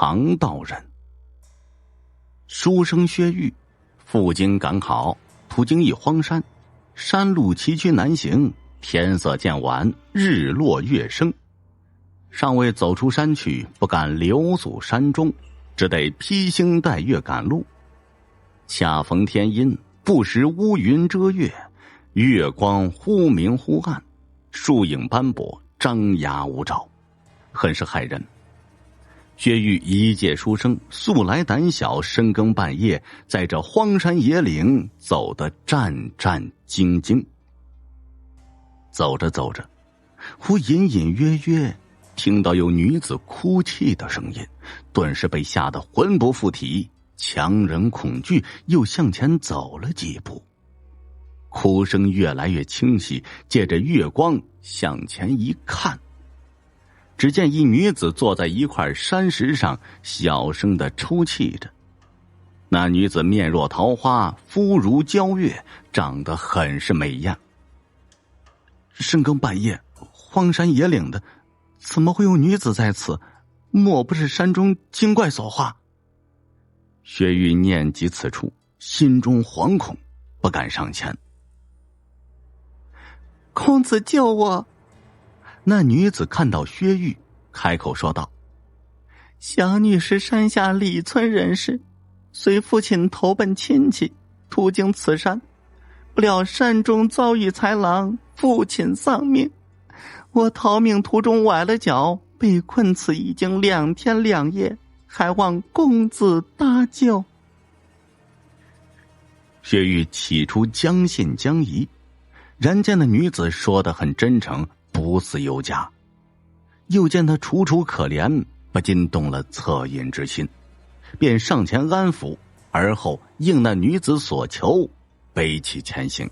唐道人。书生薛玉赴京赶考，途经一荒山，山路崎岖难行，天色渐晚，日落月升。尚未走出山去，不敢留宿山中，只得披星戴月赶路。恰逢天阴，不时乌云遮月，月光忽明忽暗，树影斑驳，张牙舞爪，很是骇人。薛玉一介书生，素来胆小，深更半夜在这荒山野岭走得战战兢兢。走着走着，忽隐隐约约听到有女子哭泣的声音，顿时被吓得魂不附体，强忍恐惧，又向前走了几步。哭声越来越清晰，借着月光向前一看，只见一女子坐在一块山石上，小声地抽泣着。那女子面若桃花，肤如皎月，长得很是美艳。深更半夜，荒山野岭的，怎么会有女子在此？莫不是山中精怪所化？薛玉念及此处，心中惶恐，不敢上前。公子救我！那女子看到薛玉，开口说道：小女是山下李村人士，随父亲投奔亲戚，途经此山，不料山中遭遇豺狼，父亲丧命。我逃命途中崴了脚，被困此已经2天2夜，还望公子搭救。薛玉起初将信将疑，然见那女子说得很真诚，不似有假，又见她楚楚可怜，不禁动了恻隐之心，便上前安抚，而后应那女子所求，背起前行。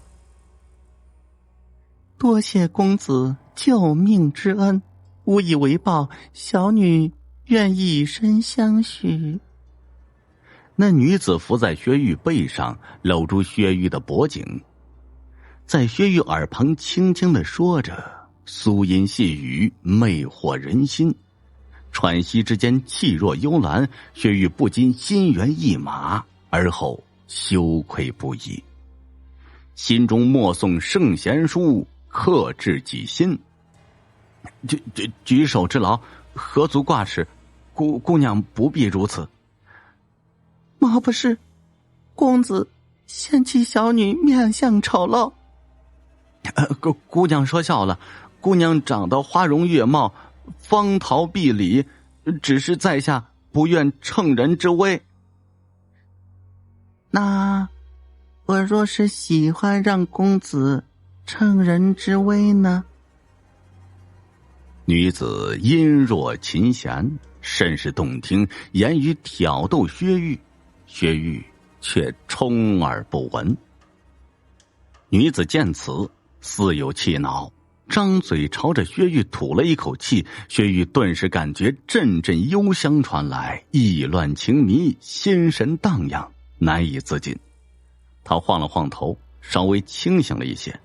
多谢公子救命之恩，无以为报，小女愿以身相许。那女子伏在薛玉背上，搂住薛玉的脖颈，在薛玉耳旁轻轻地说着，酥音细语，魅惑人心。喘息之间，气若幽兰，薛玉不禁心猿意马，而后羞愧不已，心中默诵圣贤书，克制己心。举手之劳，何足挂齿，姑娘不必如此。莫不是公子嫌弃小女面相丑陋？姑娘说笑了，姑娘长得花容月貌，芳桃碧李，只是在下不愿乘人之危。那我若是喜欢让公子乘人之危呢？女子音若琴弦，甚是动听，言语挑逗薛玉，薛玉却充耳不闻。女子见此，似有气恼，张嘴朝着薛玉吐了一口气，薛玉顿时感觉阵阵幽香传来，意乱情迷，心神荡漾，难以自禁。他晃了晃头，稍微清醒了一些，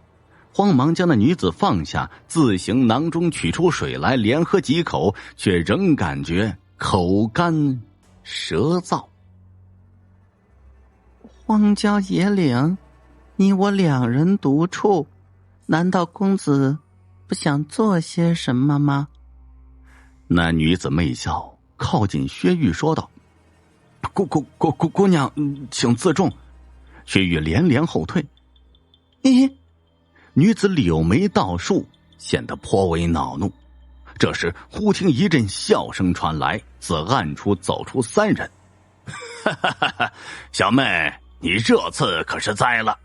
慌忙将那女子放下，自行囊中取出水来，连喝几口，却仍感觉口干舌燥。荒郊野岭，你我2人独处，难道公子不想做些什么吗？那女子媚笑，靠近薛玉说道：姑娘，请自重。薛玉连连后退。女子柳眉倒竖，显得颇为恼怒。这时忽听一阵笑声传来，自暗处走出3人。小妹，你这次可是栽了。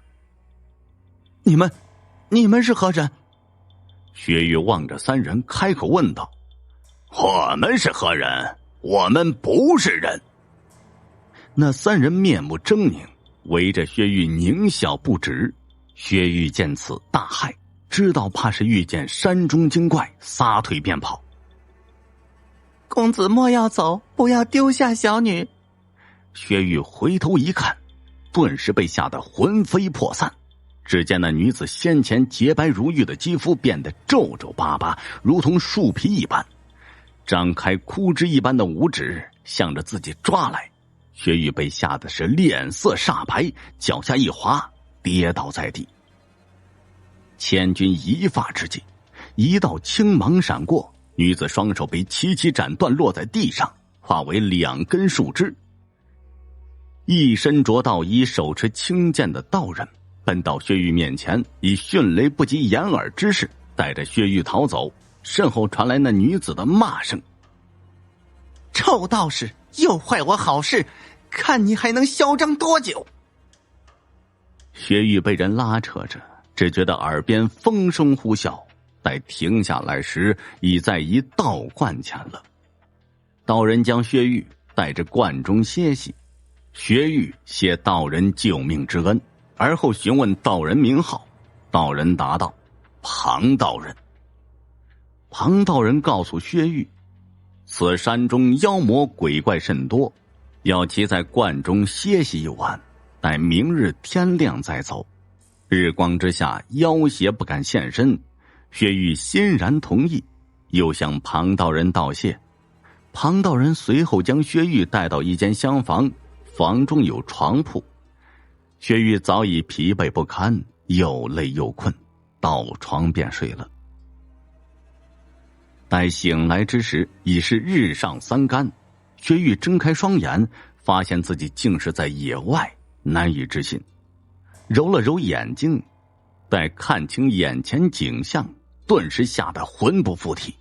你们是何人？薛玉望着3人，开口问道：我们是何人？我们不是人。那3人面目狰狞，围着薛玉狞笑不止。薛玉见此大骇，知道怕是遇见山中精怪，撒腿便跑。公子莫要走，不要丢下小女。薛玉回头一看，顿时被吓得魂飞魄散。只见那女子先前洁白如玉的肌肤变得皱皱巴巴，如同树皮一般，张开枯枝一般的五指，向着自己抓来。薛玉被吓得是脸色煞白，脚下一滑，跌倒在地。千钧一发之际，一道青芒闪过，女子双手被齐齐斩断，落在地上，化为2根树枝。一身着道衣、手持青剑的道人奔到薛玉面前，以迅雷不及掩耳之势带着薛玉逃走。身后传来那女子的骂声：“臭道士，又坏我好事，看你还能嚣张多久！”薛玉被人拉扯着，只觉得耳边风声呼啸，待停下来时，已在一道观前了。道人将薛玉带至观中歇息，薛玉谢道人救命之恩，而后询问道人名号。道人答道：“庞道人。”庞道人告诉薛玉，此山中妖魔鬼怪甚多，要其在观中歇息一晚，待明日天亮再走。日光之下，妖邪不敢现身。薛玉欣然同意，又向庞道人道谢。庞道人随后将薛玉带到一间厢房，房中有床铺。薛玉早已疲惫不堪，又累又困，倒床便睡了。待醒来之时，已是日上3竿。薛玉睁开双眼，发现自己竟是在野外，难以置信。揉了揉眼睛，待看清眼前景象，顿时吓得魂不附体。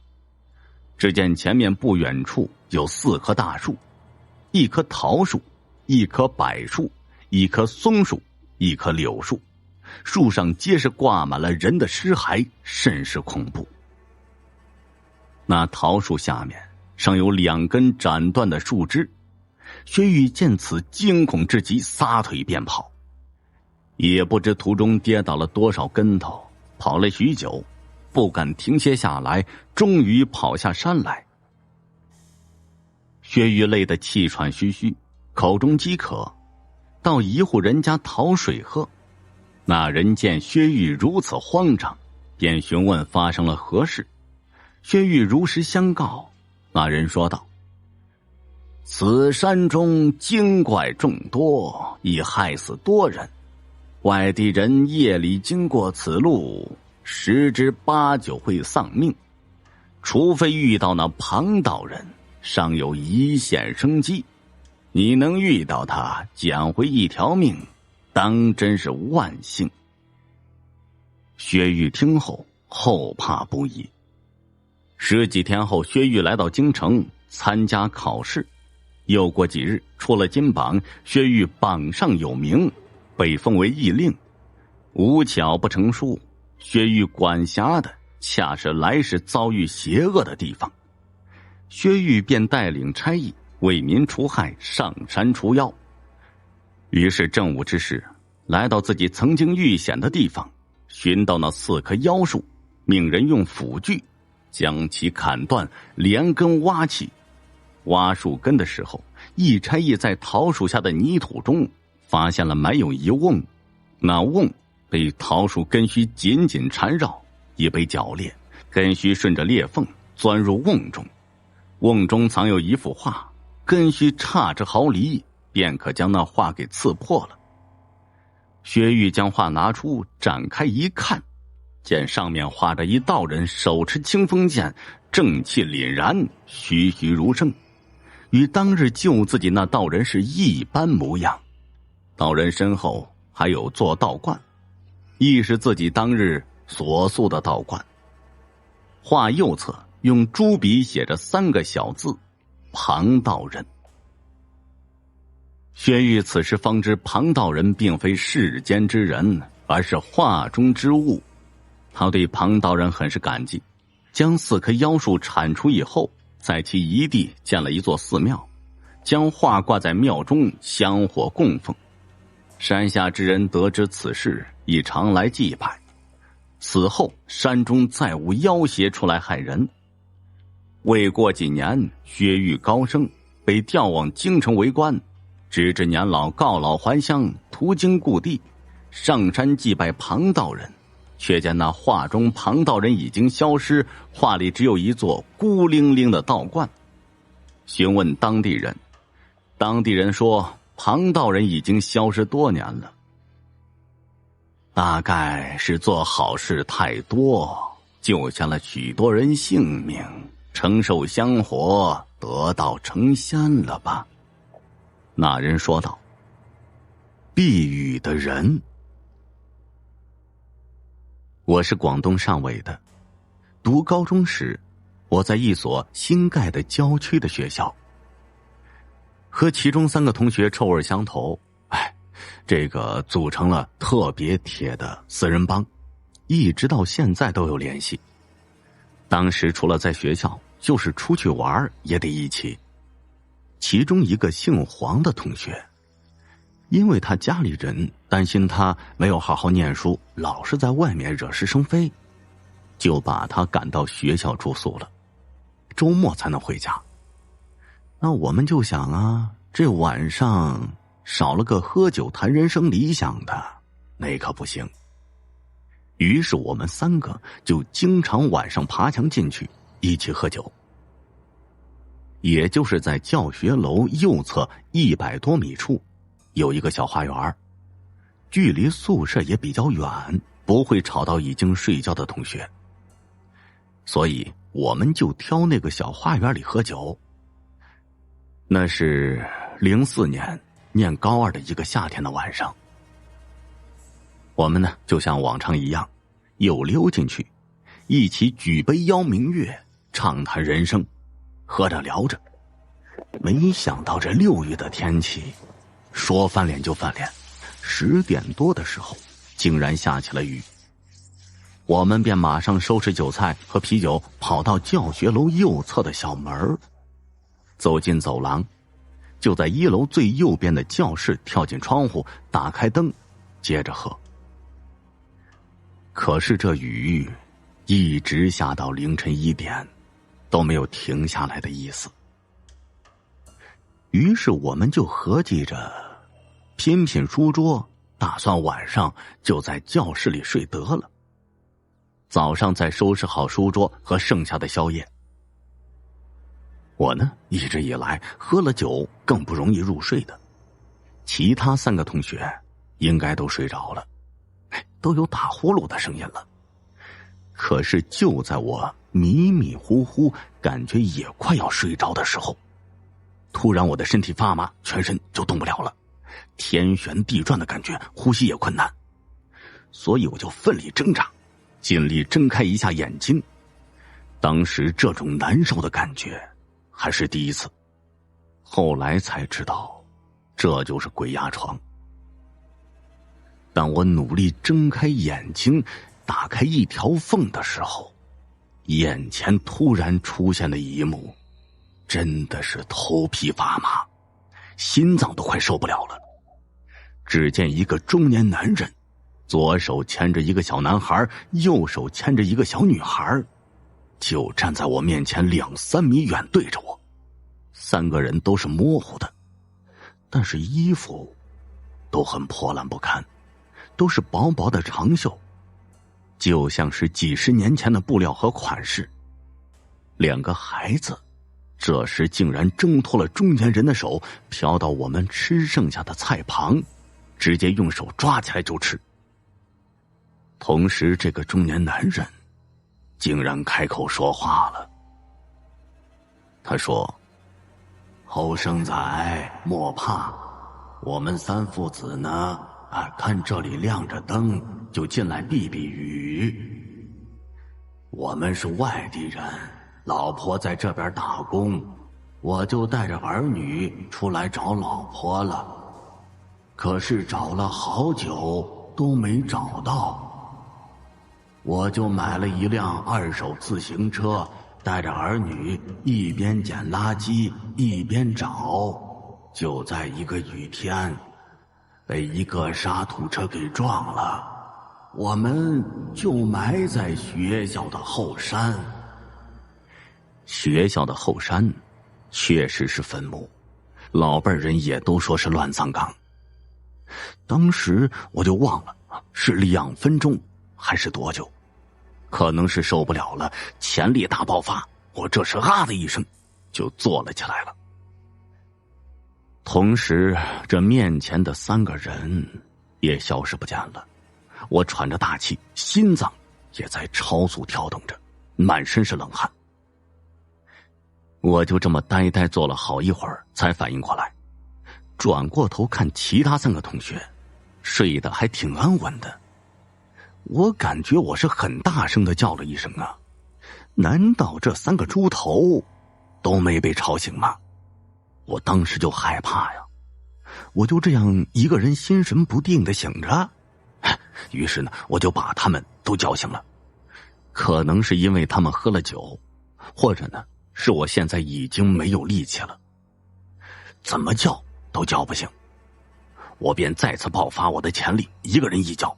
只见前面不远处有4棵大树，一棵桃树，一棵柏树，一棵松树，一棵柳树，树上皆是挂满了人的尸骸，甚是恐怖。那桃树下面尚有2根斩断的树枝，薛玉见此惊恐之极，撒腿便跑。也不知途中跌倒了多少跟头，跑了许久，不敢停歇下来，终于跑下山来。薛玉累得气喘吁吁，口中饥渴，到一户人家讨水喝。那人见薛玉如此慌张，便询问发生了何事。薛玉如实相告，那人说道：“此山中精怪众多，已害死多人。外地人夜里经过此路，10之8九会丧命，除非遇到那庞道人，尚有一线生机。你能遇到他，捡回一条命，当真是万幸。”薛玉听后后怕不已。10几天后，薛玉来到京城参加考试。又过几日，出了金榜，薛玉榜上有名，被封为驿令。无巧不成书，薛玉管辖的恰是来时遭遇邪恶的地方。薛玉便带领差役为民除害，上山除妖。于是正午之时，来到自己曾经遇险的地方，寻到那4棵妖树，命人用斧锯将其砍断，连根挖起。挖树根的时候，一差役在桃树下的泥土中发现了埋有一瓮，那瓮被桃树根须紧紧缠绕，已被绞裂，根须顺着裂缝钻入瓮中。瓮中藏有一幅画，根须差之毫厘，便可将那画给刺破了。薛玉将画拿出，展开一看，见上面画着一道人手持清风剑，正气凛然，栩栩如生，与当日救自己那道人是一般模样。道人身后还有座道观，亦是自己当日所塑的道观。画右侧用朱笔写着3个小字：庞道人。薛玉此时方知庞道人并非世间之人，而是画中之物。他对庞道人很是感激，将4棵妖树铲除以后，在其一地建了一座寺庙，将画挂在庙中，香火供奉。山下之人得知此事，亦常来祭拜。此后山中再无妖邪出来害人。未过几年，薛玉高升，被调往京城为官，直至年老告老还乡，途经故地，上山祭拜庞道人，却见那画中庞道人已经消失，画里只有一座孤零零的道观。询问当地人。当地人说，庞道人已经消失多年了，大概是做好事太多，救下了许多人性命，承受香火，得道成仙了吧？那人说道。避雨的人。我是广东汕尾的，读高中时，我在一所新盖的郊区的学校，和其中3个同学臭味相投，这个组成了特别铁的4人帮，一直到现在都有联系。当时除了在学校，就是出去玩也得一起。其中一个姓黄的同学，因为他家里人担心他没有好好念书，老是在外面惹是生非，就把他赶到学校住宿了，周末才能回家。那我们就想啊，这晚上少了个喝酒谈人生理想的，那可不行。于是我们3个就经常晚上爬墙进去一起喝酒。也就是在教学楼右侧100多米处有一个小花园，距离宿舍也比较远，不会吵到已经睡觉的同学，所以我们就挑那个小花园里喝酒。那是04年念高2的一个夏天的晚上，我们呢就像往常一样又溜进去，一起举杯邀明月，畅谈人生，喝着聊着。没想到这6月的天气说翻脸就翻脸，10点多的时候竟然下起了雨。我们便马上收拾酒菜和啤酒，跑到教学楼右侧的小门，走进走廊，就在1楼最右边的教室跳进窗户，打开灯，接着喝。可是这雨一直下到凌晨1点，都没有停下来的意思。于是我们就合计着拼拼书桌，打算晚上就在教室里睡得了，早上再收拾好书桌和剩下的宵夜。我呢，一直以来喝了酒更不容易入睡的，其他3个同学应该都睡着了，都有打呼噜的声音了。可是就在我迷迷糊糊感觉也快要睡着的时候，突然我的身体发麻，全身就动不了了，天旋地转的感觉，呼吸也困难，所以我就奋力挣扎，尽力睁开一下眼睛。当时这种难受的感觉还是第一次，后来才知道这就是鬼压床。当我努力睁开眼睛，打开一条缝的时候，眼前突然出现的一幕真的是头皮发麻，心脏都快受不了了。只见一个中年男人，左手牵着一个小男孩，右手牵着一个小女孩，就站在我面前2、3米远对着我。3个人都是模糊的，但是衣服都很破烂不堪，都是薄薄的长袖，就像是几十年前的布料和款式。2个孩子这时竟然挣脱了中年人的手，飘到我们吃剩下的菜旁，直接用手抓起来就吃。同时这个中年男人竟然开口说话了。他说：后生仔莫怕，我们3父子呢看这里亮着灯，就进来避避雨。我们是外地人，老婆在这边打工，我就带着儿女出来找老婆了。可是找了好久都没找到，我就买了一辆2手自行车，带着儿女一边捡垃圾一边找。就在一个雨天，被一个沙土车给撞了，我们就埋在学校的后山。学校的后山确实是坟墓，老辈人也都说是乱葬岗。当时我就忘了是2分钟还是多久，可能是受不了了，潜力大爆发，我这时啊的一声就坐了起来了。同时，这面前的3个人也消失不见了。我喘着大气，心脏也在超速跳动着，满身是冷汗。我就这么呆呆坐了好一会儿，才反应过来，转过头看其他3个同学，睡得还挺安稳的。我感觉我是很大声的叫了一声啊，难道这3个猪头都没被吵醒吗？我当时就害怕呀，我就这样一个人心神不定的醒着，于是呢，我就把他们都叫醒了。可能是因为他们喝了酒，或者呢，是我现在已经没有力气了，怎么叫都叫不醒。我便再次爆发我的潜力，一个人一脚。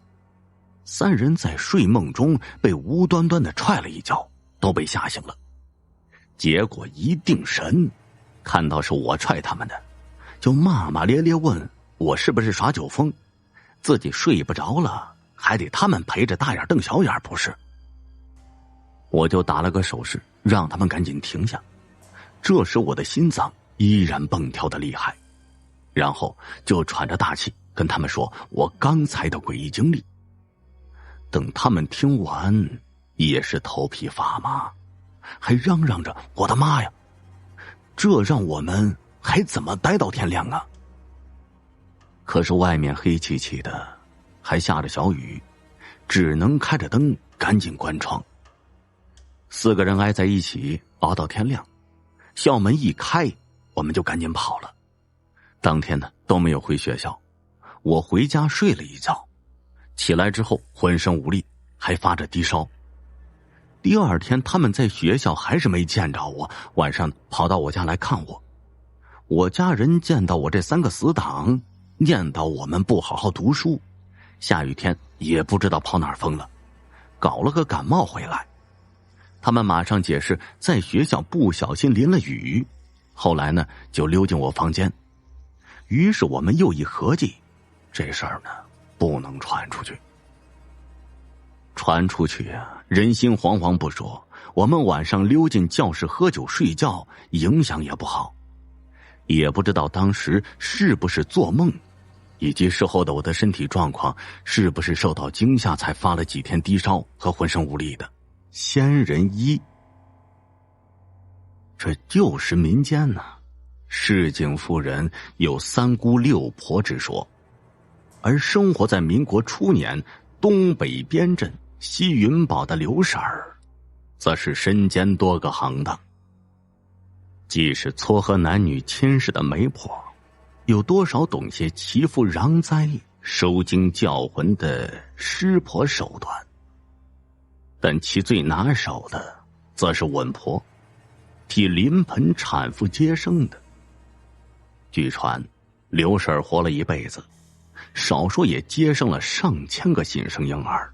3人在睡梦中被无端端的踹了一脚，都被吓醒了。结果一定神，看到是我踹他们的，就骂骂咧咧问我是不是耍酒疯，自己睡不着了，还得他们陪着大眼瞪小眼不是。我就打了个手势，让他们赶紧停下。这时我的心脏依然蹦跳的厉害，然后就喘着大气跟他们说我刚才的诡异经历。等他们听完，也是头皮发麻，还嚷嚷着我的妈呀，这让我们还怎么待到天亮啊？可是外面黑漆漆的，还下着小雨，只能开着灯赶紧关窗。4个人挨在一起熬到天亮，校门一开，我们就赶紧跑了。当天呢都没有回学校，我回家睡了一觉，起来之后浑身无力，还发着低烧。第2天他们在学校还是没见着我，晚上跑到我家来看我。我家人见到我这3个死党，念叨我们不好好读书，下雨天也不知道跑哪儿疯了，搞了个感冒回来。他们马上解释在学校不小心淋了雨，后来呢就溜进我房间。于是我们又一合计，这事儿呢不能传出去。传出去啊，人心惶惶不说，我们晚上溜进教室喝酒睡觉，影响也不好。也不知道当时是不是做梦，以及事后的我的身体状况是不是受到惊吓才发了几天低烧和浑身无力的。仙人医，这旧时民间呢，市井妇人有3姑6婆之说，而生活在民国初年东北边镇西云堡的刘婶儿，则是身兼多个行当，既是撮合男女亲事的媒婆，有多少懂些祈福攘灾、收惊叫魂的施婆手段。但其最拿手的则是稳婆，替临盆产妇接生的。据传刘婶儿活了一辈子，少说也接生了上千个新生婴儿，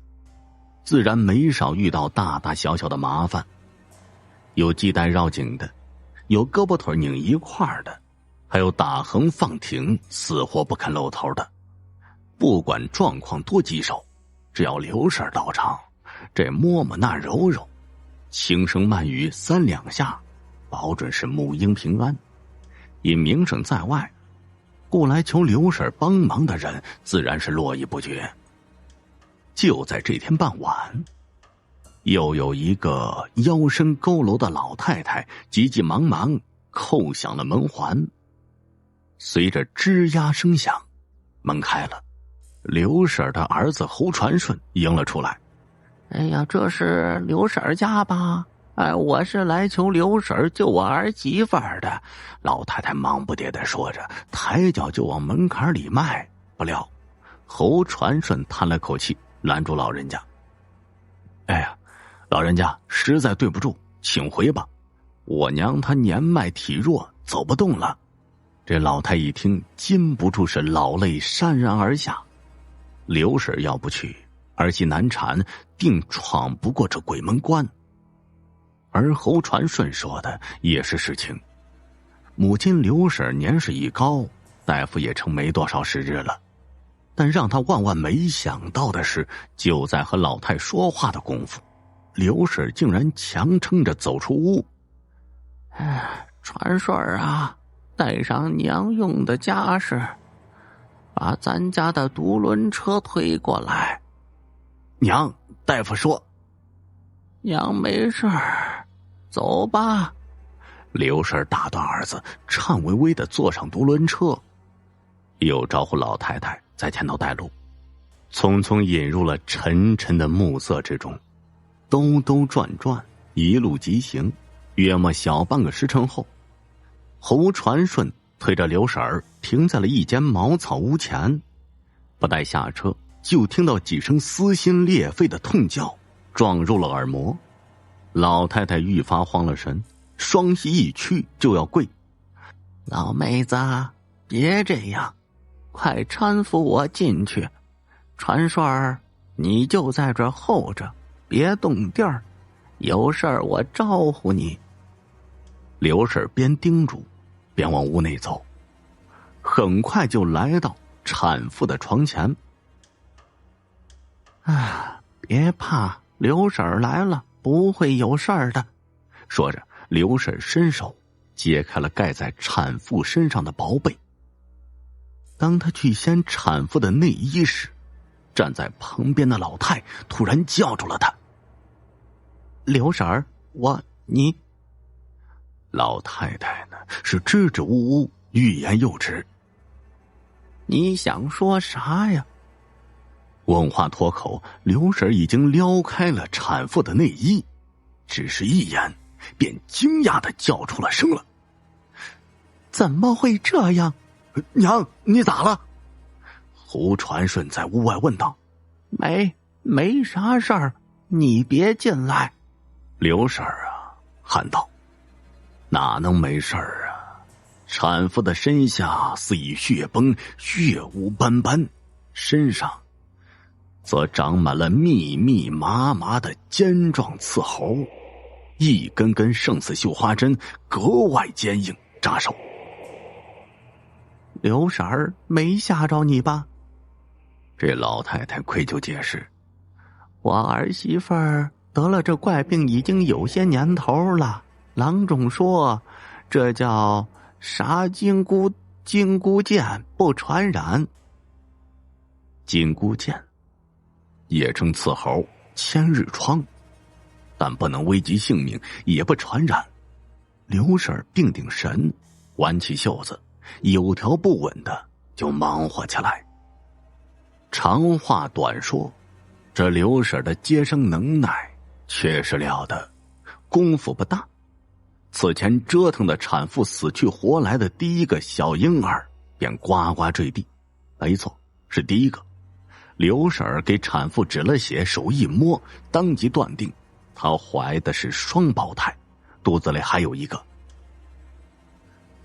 自然没少遇到大大小小的麻烦，有系带绕颈的，有胳膊腿拧一块儿的，还有打横放挺死活不肯露头的。不管状况多棘手，只要刘婶儿到场，这摸摸那揉揉，轻声慢语3两下，保准是母婴平安。因名声在外，故来求刘婶帮忙的人自然是络绎不绝。就在这天傍晚，又有一个腰身佝偻的老太太急急忙忙叩响了门环。随着吱呀声响，门开了，刘婶的儿子侯传顺迎了出来。哎呀，这是刘婶家吧？我是来求刘婶救我儿媳妇儿的。老太太忙不迭地说着，抬脚就往门槛里迈。不料侯传顺叹了口气，拦住老人家。哎呀，老人家实在对不住，请回吧，我娘她年迈体弱，走不动了。这老太一听，禁不住是老泪潸然而下。刘婶要不去，儿媳难产，定闯不过这鬼门关。而侯传顺说的也是实情，母亲刘婶年事已高，大夫也称没多少时日了。但让他万万没想到的是，就在和老太说话的功夫，刘婶竟然强撑着走出屋。传顺啊，带上娘用的家什，把咱家的独轮车推过来。娘，大夫说娘没事儿，走吧。刘婶打断儿子，颤巍巍地坐上独轮车，又招呼老太太在前头带路，匆匆引入了沉沉的暮色之中，兜兜转转，一路疾行。约莫小半个时辰后，侯传顺推着刘婶儿停在了一间茅草屋前，不待下车，就听到几声撕心裂肺的痛叫撞入了耳膜。老太太愈发慌了神，双膝一屈就要跪。老妹子，别这样，快搀扶我进去。传顺儿，你就在这候着，别动地儿，有事儿我招呼你。刘婶边叮嘱边往屋内走，很快就来到产妇的床前。别怕，刘婶儿来了，不会有事儿的。说着，刘婶伸手揭开了盖在产妇身上的薄被。当她去掀产妇的内衣时，站在旁边的老太突然叫住了她。刘婶儿，你。老太太呢是支支吾吾，欲言又止。你想说啥呀？问话脱口，刘婶已经撩开了产妇的内衣，只是一眼便惊讶地叫出了声了。怎么会这样？娘，你咋了？胡传顺在屋外问道。没啥事儿，你别进来。刘婶喊道。哪能没事儿啊？产妇的身下似已血崩，血污斑斑，身上则长满了密密麻麻的尖状刺猴，一根根胜似绣花针，格外坚硬扎手。刘婶儿没吓着你吧？这老太太愧疚解释，我儿媳妇儿得了这怪病已经有些年头了，郎中说这叫啥金箍腱，不传染。金箍腱也称刺猴、千日疮，但不能危及性命，也不传染。刘婶定定神，挽起袖子，有条不紊的就忙活起来。长话短说，这刘婶的接生能耐确实了得，功夫不大。此前折腾的产妇死去活来的第一个小婴儿便呱呱坠地，没错，是第一个。刘婶给产妇止了血，手一摸，当即断定她怀的是双胞胎，肚子里还有一个。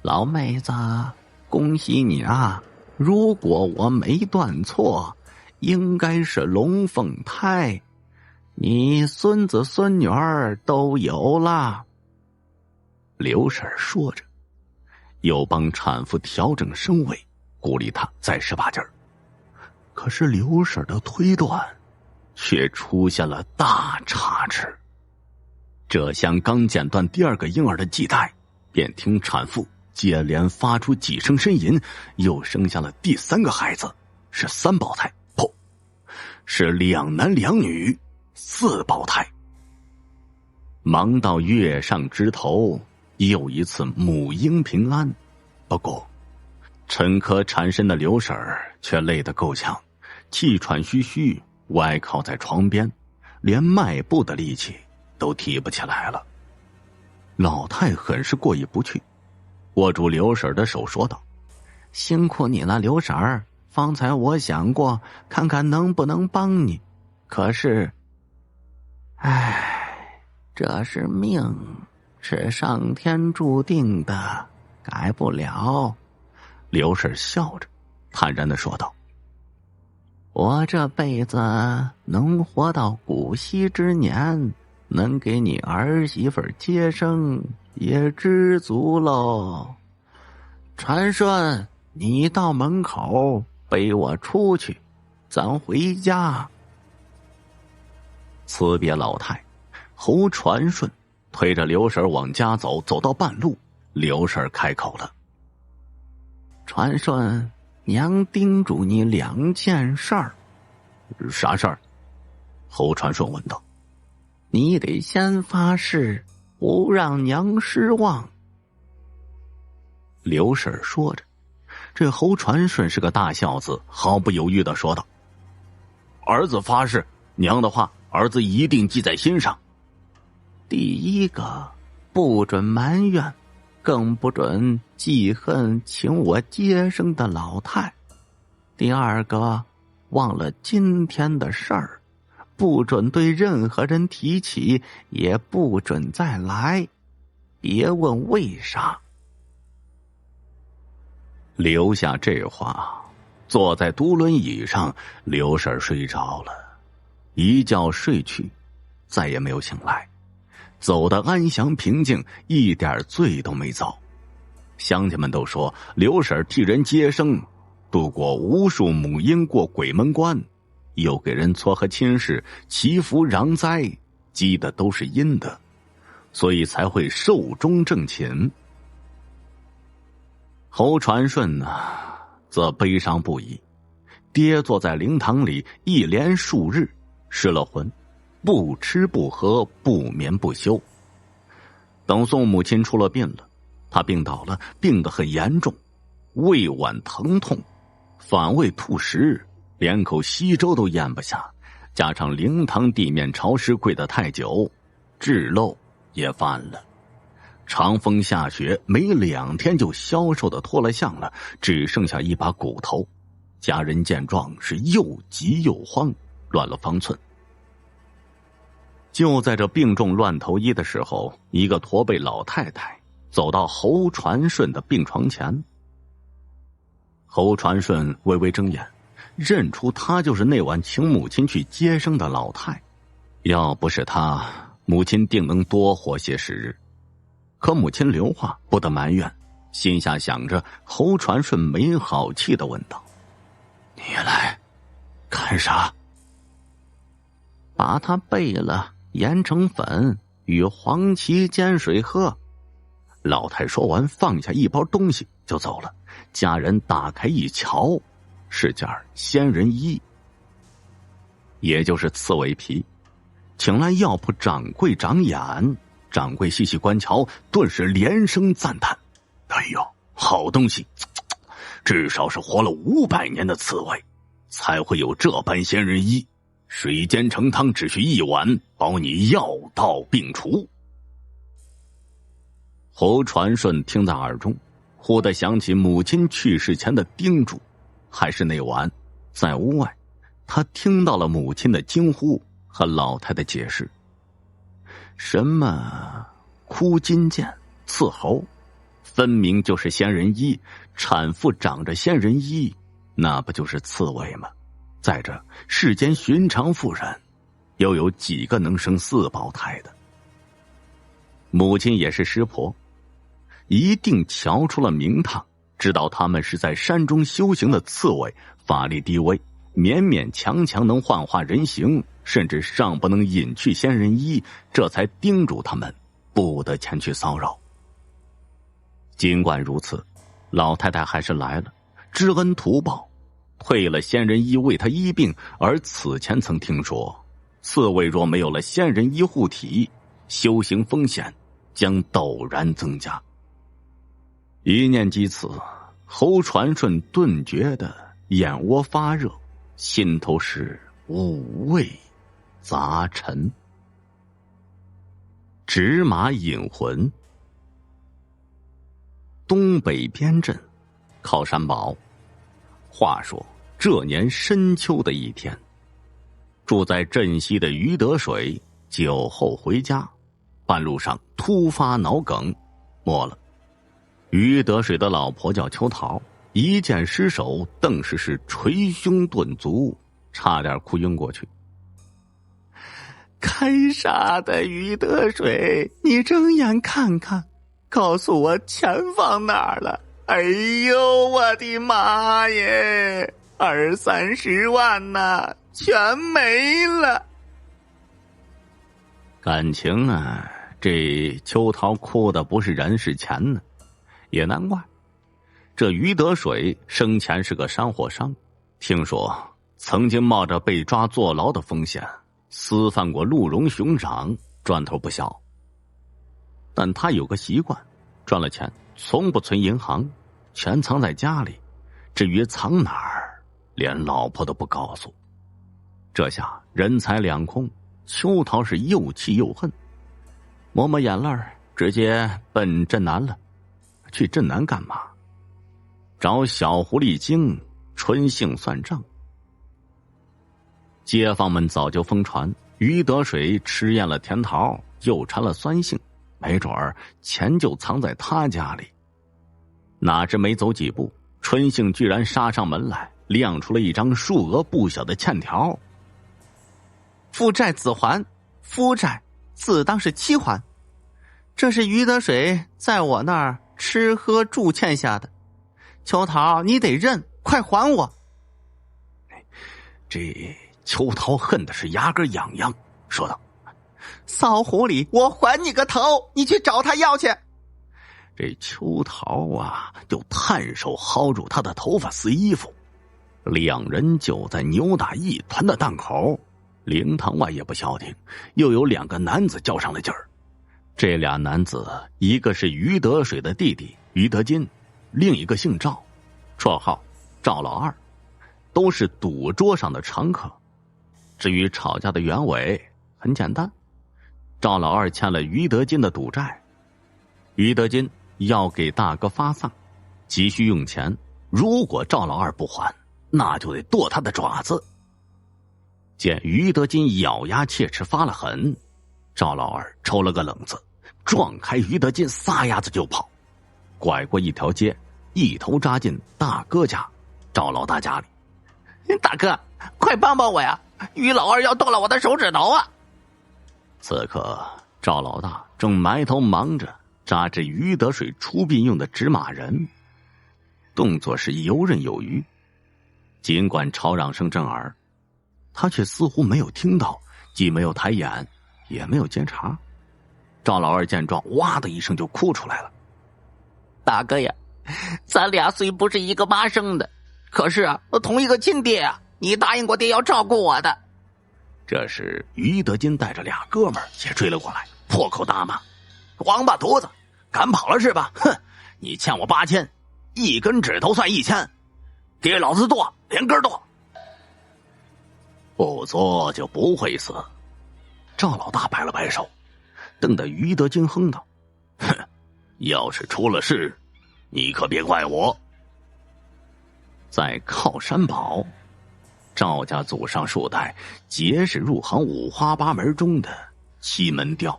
老妹子，恭喜你啊！如果我没断错，应该是龙凤胎，你孙子孙女儿都有了。刘婶说着，又帮产妇调整身位，鼓励她再使把劲儿。可是刘婶的推断却出现了大差池。这厢刚剪断第二个婴儿的系带，便听产妇接连发出几声呻吟，又生下了第三个孩子，是三胞胎，不，是两男两女，四胞胎。忙到月上枝头，又一次母婴平安。不过沉疴缠身的刘婶却累得够呛，气喘吁吁，歪靠在床边，连迈步的力气都提不起来了。老太很是过意不去，握住刘婶的手说道：辛苦你了，刘婶儿，方才我想过看看能不能帮你，可是这是命，是上天注定的，改不了。刘婶笑着坦然地说道：我这辈子能活到古稀之年，能给你儿媳妇接生也知足喽。传顺，你到门口背我出去，咱回家。辞别老太，侯传顺推着刘婶往家走，走到半路，刘婶开口了：传顺，娘叮嘱你2件事儿。啥事儿？侯传顺问道。你得先发誓，不让娘失望。刘婶说着，这侯传顺是个大孝子，毫不犹豫地说道：儿子发誓，娘的话儿子一定记在心上。第一个，不准埋怨，更不准记恨请我接生的老太。第二个，忘了今天的事儿，不准对任何人提起，也不准再来，别问为啥。留下这话，坐在独轮椅上，刘婶睡着了，一觉睡去，再也没有醒来，走得安详平静，一点罪都没遭。乡亲们都说刘婶替人接生，度过无数母婴过鬼门关，又给人撮合亲事，祈福攘灾，积的都是阴德，所以才会寿终正寝。侯传顺呢，则悲伤不已，跌坐在灵堂里，一连数日失了魂，不吃不喝，不眠不休。等宋母亲出了殡了，他病倒了，病得很严重，胃脘疼痛，反胃吐食，连口稀粥都咽不下，加上灵堂地面潮湿跪得太久，痔漏也犯了。长风下雪，没2天就消瘦的脱了相了，只剩下一把骨头。家人见状是又急又慌，乱了方寸。就在这病重乱投医的时候，一个驼背老太太走到侯传顺的病床前。侯传顺微微睁眼，认出她就是那晚请母亲去接生的老太。要不是她，母亲定能多活些时日。可母亲刘化不得埋怨，心下想着，侯传顺没好气地问道：你来干啥？把它备了，研成粉，与黄芪煎水喝。老太说完，放下一包东西就走了。家人打开一瞧，是件仙人衣，也就是刺猬皮。请来药铺掌柜长眼，掌柜细细观瞧，顿时连声赞叹：哎呦，好东西，至少是活了500年的刺猬，才会有这般仙人衣。水煎成汤，只需1碗，保你药到病除。侯传顺听在耳中，忽地想起母亲去世前的叮嘱。还是那晚在屋外，他听到了母亲的惊呼和老太的解释。什么枯金剑、刺猴，分明就是仙人衣。产妇长着仙人衣，那不就是刺猬吗？再者，世间寻常妇人又有几个能生4胞胎的？母亲也是师婆，一定瞧出了名堂，知道他们是在山中修行的刺猬，法力低微，勉勉强强能幻化人形，甚至尚不能隐去仙人衣，这才叮嘱他们不得前去骚扰。尽管如此，老太太还是来了，知恩图报，退了仙人衣为他医病。而此前曾听说，刺猬若没有了仙人衣护体，修行风险将陡然增加。一念及此，侯传顺顿觉得眼窝发热，心头是五味杂陈。纸马引魂。东北边镇靠山堡。话说这年深秋的一天，住在镇西的于德水酒后回家，半路上突发脑梗没了。于德水的老婆叫秋桃，一见尸首顿时是捶胸顿足，差点哭晕过去。开啥的于德水，你睁眼看看，告诉我钱放哪儿了？哎呦，我的妈耶，20-30万呐，全没了。感情啊，这秋桃哭的不是人是钱呢，也难怪。这于德水生前是个山货商，听说曾经冒着被抓坐牢的风险私贩过鹿茸熊掌，赚头不小。但他有个习惯，赚了钱从不存银行，全藏在家里，至于藏哪儿，连老婆都不告诉。这下人财两空，邱桃是又气又恨，抹抹眼泪直接奔镇南了。去镇南干嘛？找小狐狸精春杏算账。街坊们早就疯传于德水吃厌了甜桃，又馋了酸杏，没准儿钱就藏在他家里。哪知没走几步，春杏居然杀上门来，亮出了一张数额不小的欠条。父债子还，夫债自当是妻还。这是于德水在我那儿吃喝住欠下的，邱桃你得认，快还我！这邱桃恨的是牙根痒痒，说道：骚狐狸，我还你个头，你去找他要去。这邱桃啊，就探手薅住他的头发撕衣服，两人就在扭打一团的档口。灵堂外也不消停，又有2个男子较上了劲儿。这俩男子，一个是于德水的弟弟于德金，另一个姓赵，绰号赵老二，都是赌桌上的常客。至于吵架的原委，很简单，赵老二欠了于德金的赌债，于德金要给大哥发丧，急需用钱，如果赵老二不还，那就得剁他的爪子。见于德金咬牙切齿发了狠，赵老二抽了个冷子，撞开于德金，撒丫子就跑，拐过一条街，一头扎进大哥家赵老大家里。大哥，快帮帮我呀，于老二要剁了我的手指头啊！此刻赵老大正埋头忙着扎制于德水出殡用的纸马人，动作是游刃有余。尽管吵嚷声震耳，他却似乎没有听到，既没有抬眼，也没有监察。赵老二见状，哇的一声就哭出来了。大哥呀，咱俩虽不是一个妈生的，可是同一个亲爹啊，你答应过爹要照顾我的。这时于德金带着俩哥们儿也追了过来，破口大骂：王八犊子，赶跑了是吧？哼，你欠我8000，一根指头算1000，给老子剁，连根剁！不做就不会死。赵老大摆了摆手，瞪得于德金哼道：哼，要是出了事，你可别怪我。在靠山堡，赵家祖上数代皆是入行五花八门中的七门吊，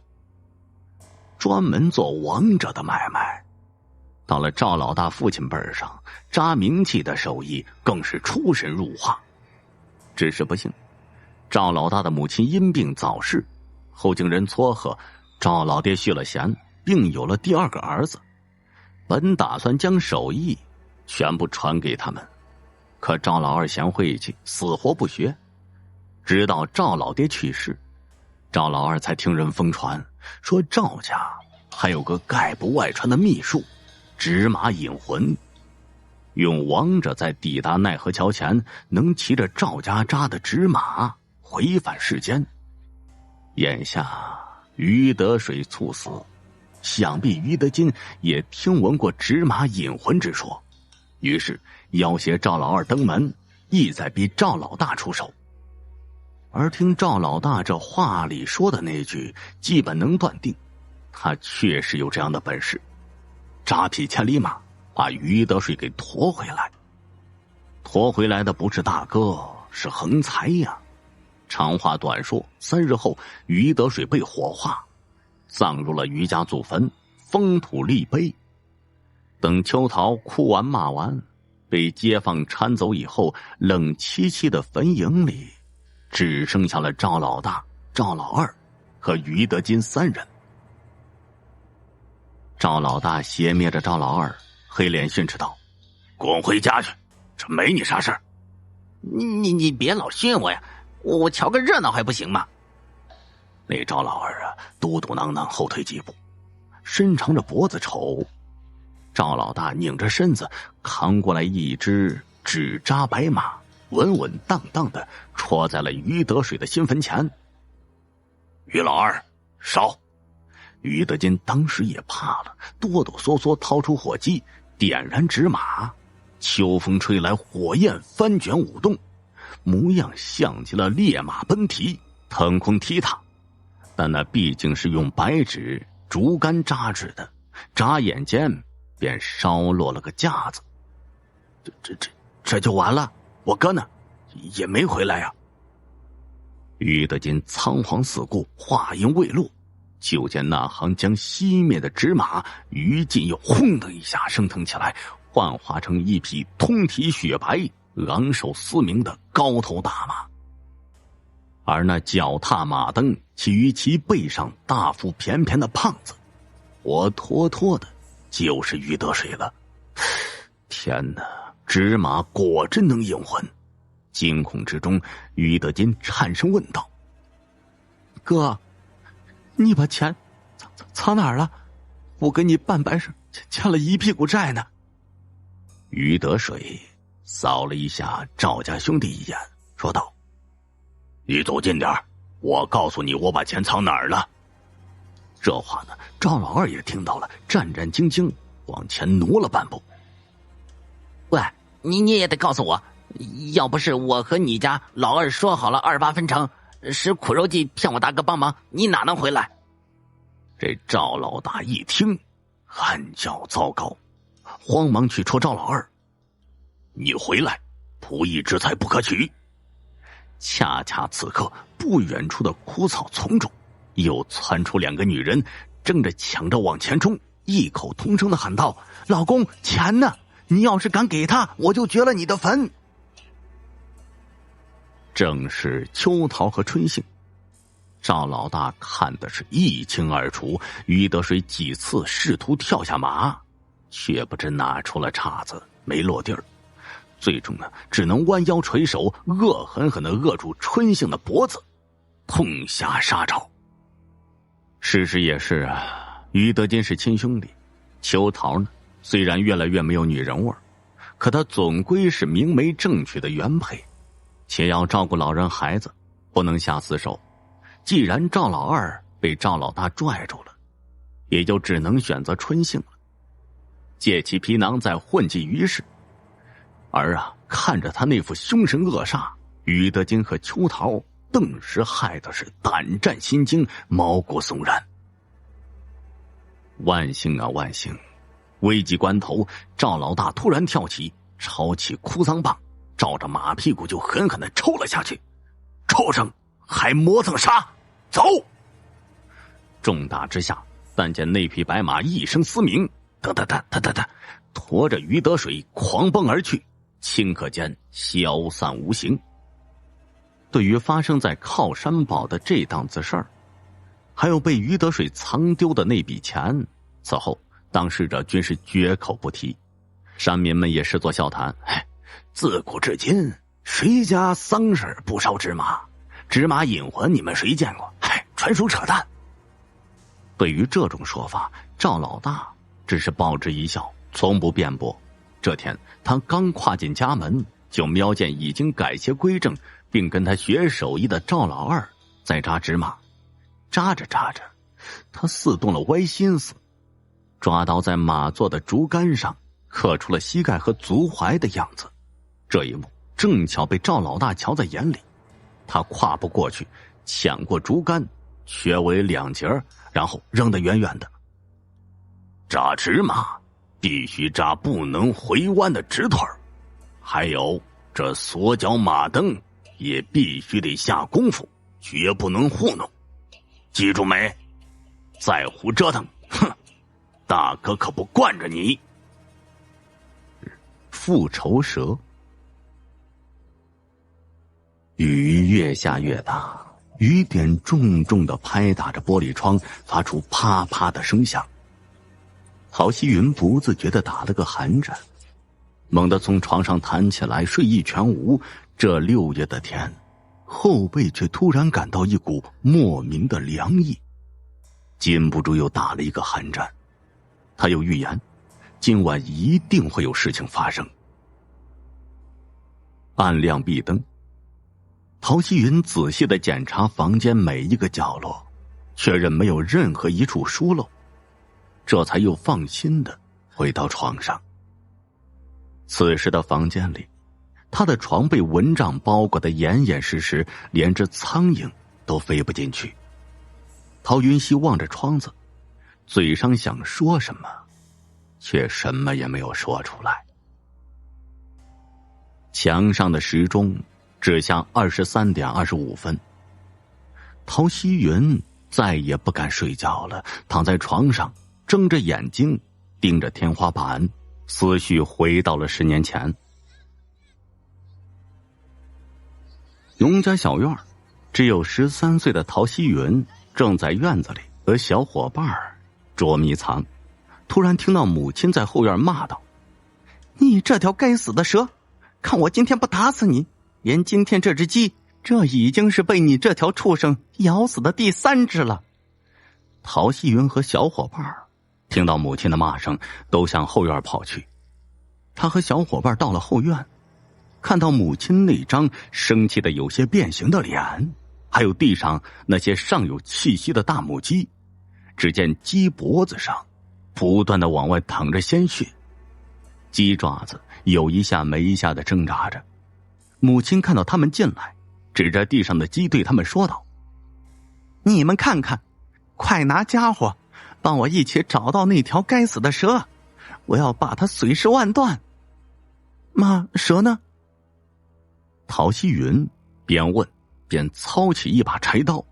专门做王者的买卖。到了赵老大父亲辈上，扎冥器的手艺更是出神入化。只是不幸，赵老大的母亲因病早逝，后经人撮合，赵老爹续了弦，并有了第2个儿子，本打算将手艺全部传给他们，可赵老二嫌晦气，死活不学。直到赵老爹去世，赵老二才听人疯传，说赵家还有个概不外传的秘术，纸马引魂，用亡者在抵达奈何桥前能骑着赵家扎的纸马回返世间。眼下于德水猝死，想必于德金也听闻过纸马引魂之说，于是要挟赵老二登门，意在逼赵老大出手。而听赵老大这话里说的那句，基本能断定他确实有这样的本事，扎匹千里马把于德水给驮回来。驮回来的不是大哥，是横财呀。长话短说，3日后于德水被火化，葬入了于家祖坟，封土立碑。等邱桃哭完骂完，被街坊搀走以后，冷凄凄的坟茔里只剩下了赵老大、赵老二和于德金3人。赵老大斜睨着赵老二，黑脸训斥道：滚回家去，这没你啥事儿。你别老训我呀，我瞧个热闹还不行吗？那赵老二啊，嘟嘟囔囔后退几步，伸长着脖子瞅，赵老大拧着身子扛过来一只纸扎白马，稳稳当当的戳在了于德水的新坟前。于老二，烧！于德金当时也怕了，哆哆嗦嗦掏出火机，点燃纸马。秋风吹来，火焰翻卷舞动，模样像极了烈马奔蹄，腾空踢踏。但那毕竟是用白纸竹竿扎制的，眨眼间便烧落了个架子。这就完了？我哥呢？也没回来呀。于德金仓皇四顾，话音未落，就见那行将熄灭的纸马于禁又轰的一下升腾起来，幻化成一匹通体雪白、昂首嘶鸣的高头大马。而那脚踏马蹬、骑于其背上大腹便便的胖子，活脱脱的就是于德水了。天哪，纸马果真能应魂！惊恐之中，于德金颤声问道：“哥，你把钱藏哪儿了？我跟你办白事欠了一屁股债呢。”于德水扫了一下赵家兄弟一眼，说道：“你走近点，我告诉你我把钱藏哪儿了。”这话呢，赵老二也听到了，战战兢兢往前挪了半步。“喂，你也得告诉我，要不是我和你家老二说好了28分成，使苦肉计骗我大哥帮忙，你哪能回来？”这赵老大一听，暗叫糟糕，慌忙去戳赵老二：“你回来，仆役之财不可取。”恰恰此刻，不远处的枯草丛中又窜出2个女人，争着抢着往前冲，异口同声的喊道：“老公，钱呢？你要是敢给他，我就掘了你的坟！”正是秋桃和春杏。赵老大看的是一清二楚，于德水几次试图跳下马，却不知哪出了岔子，没落地儿。最终呢，只能弯腰垂手，恶狠狠地扼住春杏的脖子，痛下杀招。事实也是啊，于德金是亲兄弟，秋桃呢，虽然越来越没有女人味，可她总归是明媒正娶的原配，且要照顾老人孩子，不能下死手。既然赵老二被赵老大拽住了，也就只能选择春杏了，借其皮囊再混迹于世。而看着他那副凶神恶煞，于德金和秋桃顿时害得是胆战心惊，毛骨悚然。万幸啊万幸！危急关头，赵老大突然跳起，抄起哭丧棒，照着马屁股就狠狠地抽了下去。畜生，还磨蹭啥？走！重打之下，但见那匹白马一声嘶鸣，哒哒哒哒哒哒，驮着于德水狂奔而去，顷刻间消散无形。对于发生在靠山堡的这档子事儿，还有被于德水藏丢的那笔钱，此后当事者均是绝口不提。山民们也视作笑谈，自古至今，谁家丧事不烧纸马？纸马引魂，你们谁见过？纯属扯淡。对于这种说法，赵老大只是报之一笑，从不辩驳。这天，他刚跨进家门，就瞄见已经改邪归正并跟他学手艺的赵老二在扎纸马。扎着扎着，他似动了歪心思，抓刀在马座的竹竿上刻出了膝盖和足踝的样子。这一幕正巧被赵老大瞧在眼里，他跨步过去，抢过竹竿，缺为2截，然后扔得远远的。扎纸马必须扎不能回弯的直腿，还有这锁脚马蹬也必须得下功夫，绝不能糊弄。记住没？再胡折腾，哼，大哥可不惯着你。复仇蛇。雨越下越大，雨点重重地拍打着玻璃窗，发出啪啪的声响。郝希云不自觉地打了个寒颤，猛地从床上弹起来，睡意全无。这6月的天，后背却突然感到一股莫名的凉意，禁不住又打了一个寒战。他有预言，今晚一定会有事情发生。暗亮壁灯，陶希云仔细地检查房间每一个角落，确认没有任何一处疏漏，这才又放心地回到床上。此时的房间里，他的床被蚊帐包裹得严严实实，连只苍蝇都飞不进去。陶云熙望着窗子，嘴上想说什么，却什么也没有说出来。墙上的时钟指向23点25分。陶希云再也不敢睡觉了，躺在床上，睁着眼睛盯着天花板，思绪回到了10年前。农家小院，只有13岁的陶希云正在院子里和小伙伴捉迷藏，突然听到母亲在后院骂道：“你这条该死的蛇，看我今天不打死你！连今天这只鸡，这已经是被你这条畜生咬死的第3只了。”陶希云和小伙伴听到母亲的骂声，都向后院跑去。他和小伙伴到了后院，看到母亲那张生气的有些变形的脸，还有地上那些尚有气息的大母鸡，只见鸡脖子上不断的往外淌着鲜血，鸡爪子有一下没一下的挣扎着。母亲看到他们进来，指着地上的鸡对他们说道：“你们看看，快拿家伙，帮我一起找到那条该死的蛇，我要把它碎尸万段。”“妈，蛇呢？”陶希云边问边操起一把柴刀。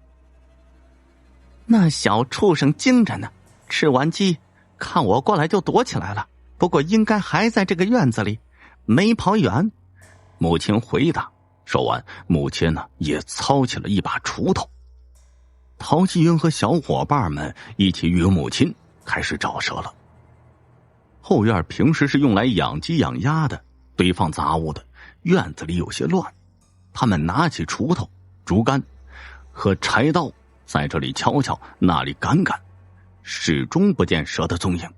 “那小畜生精着呢，吃完鸡看我过来就躲起来了，不过应该还在这个院子里，没跑远。”母亲回答。说完，母亲呢也操起了一把锄头。陶希云和小伙伴们一起与母亲开始找蛇了。后院平时是用来养鸡养鸭的，堆放杂物的，院子里有些乱。他们拿起锄头、竹竿和柴刀，在这里敲敲，那里赶赶，始终不见蛇的踪影。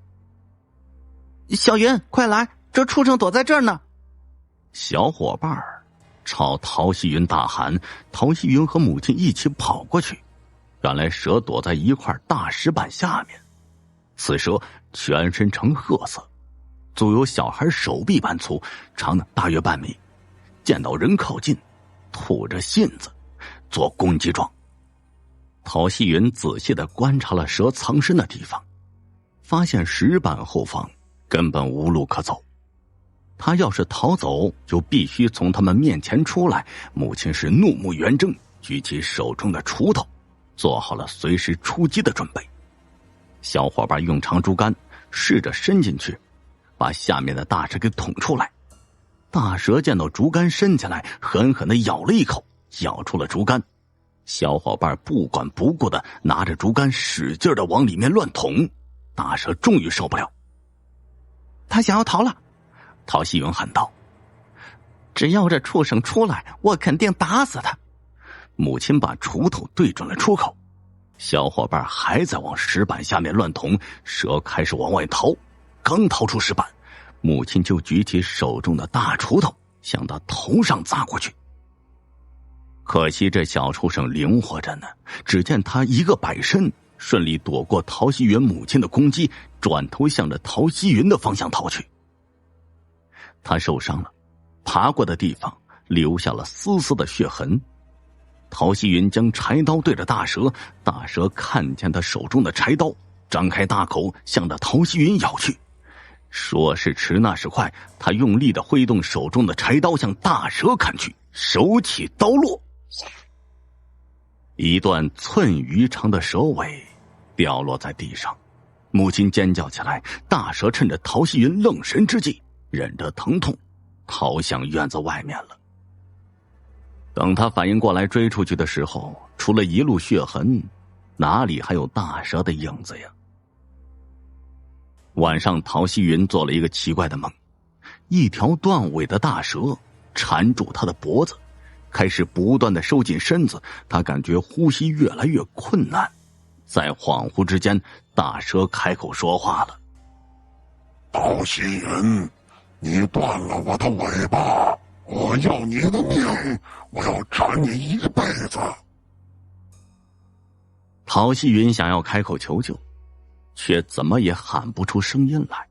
“小云，快来，这畜生躲在这儿呢！”小伙伴朝陶希云大喊。陶希云和母亲一起跑过去，原来蛇躲在一块大石板下面。此蛇全身呈褐色，足有小孩手臂般粗，长大约半米。见到人靠近，吐着信子，做攻击状。陶希云仔细地观察了蛇藏身的地方，发现石板后方根本无路可走。他要是逃走，就必须从他们面前出来。母亲是怒目圆睁，举起手中的锄头，做好了随时出击的准备。小伙伴用长竹竿试着伸进去，把下面的大蛇给捅出来。大蛇见到竹竿伸起来，狠狠地咬了一口，咬出了竹竿。小伙伴不管不顾的拿着竹竿使劲的往里面乱捅。大蛇终于受不了，他想要逃了。陶希云喊道：“只要这畜生出来，我肯定打死他。”母亲把锄头对准了出口，小伙伴还在往石板下面乱捅，蛇开始往外逃。刚逃出石板，母亲就举起手中的大锄头向他头上砸过去。可惜这小畜生灵活着呢，只见他一个摆身，顺利躲过陶希云母亲的攻击，转头向着陶希云的方向逃去。他受伤了，爬过的地方留下了丝丝的血痕。陶希云将柴刀对着大蛇，大蛇看见他手中的柴刀，张开大口向着陶希云咬去。说时迟，那时快，他用力的挥动手中的柴刀向大蛇砍去，手起刀落，一段寸余长的蛇尾掉落在地上。母亲尖叫起来，大蛇趁着陶希云愣神之际，忍着疼痛逃向院子外面了。等他反应过来追出去的时候，除了一路血痕，哪里还有大蛇的影子呀？晚上陶希云做了一个奇怪的梦，一条断尾的大蛇缠住他的脖子，开始不断的收紧身子，他感觉呼吸越来越困难。在恍惚之间，大蛇开口说话了：“陶希云，你断了我的尾巴，我要你的命，我要缠你一辈子。陶希云想要开口求救，却怎么也喊不出声音来。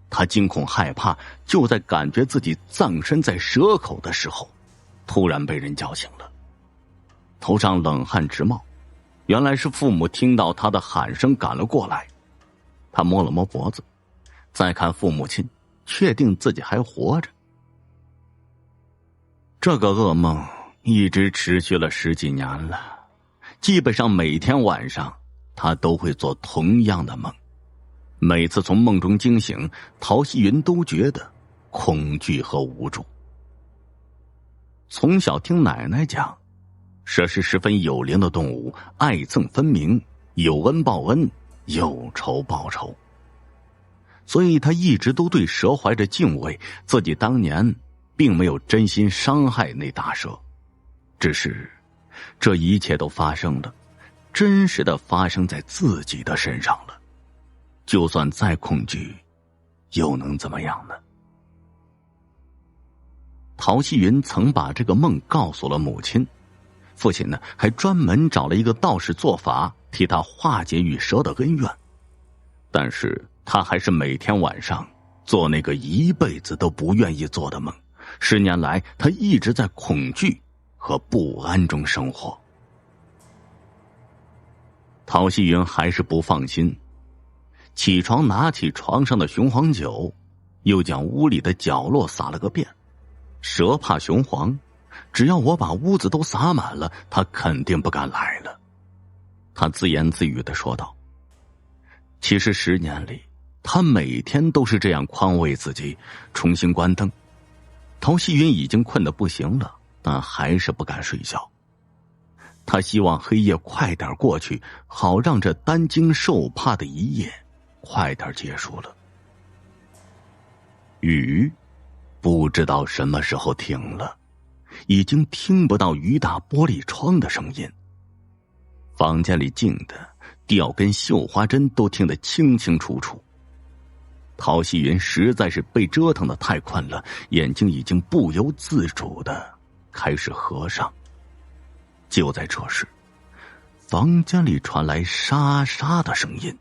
他惊恐害怕，就在感觉自己葬身在蛇口的时候，突然被人叫醒了，头上冷汗直冒。原来是父母听到他的喊声赶了过来。他摸了摸脖子，再看父母亲，确定自己还活着。这个噩梦一直持续了10几年了，基本上每天晚上他都会做同样的梦。每次从梦中惊醒，陶希云都觉得恐惧和无助。从小听奶奶讲，蛇是十分有灵的动物，爱憎分明，有恩报恩，有仇报仇。所以他一直都对蛇怀着敬畏，自己当年并没有真心伤害那大蛇，只是这一切都发生了，真实的发生在自己的身上了。就算再恐惧，又能怎么样呢？陶希云曾把这个梦告诉了母亲，父亲呢还专门找了一个道士做法，替他化解与蛇的恩怨。但是他还是每天晚上做那个一辈子都不愿意做的梦。10年来，他一直在恐惧和不安中生活。陶希云还是不放心，起床拿起床上的雄黄酒，又将屋里的角落撒了个遍。蛇怕雄黄，只要我把屋子都撒满了，他肯定不敢来了。他自言自语地说道。其实10年里，他每天都是这样宽慰自己，重新关灯。陶希云已经困得不行了，但还是不敢睡觉。他希望黑夜快点过去，好让这担惊受怕的一夜快点结束了。雨不知道什么时候停了，已经听不到雨打玻璃窗的声音。房间里静的吊根绣花针都听得清清楚楚。陶希云实在是被折腾得太困了，眼睛已经不由自主的开始合上。就在这时，房间里传来沙沙的声音。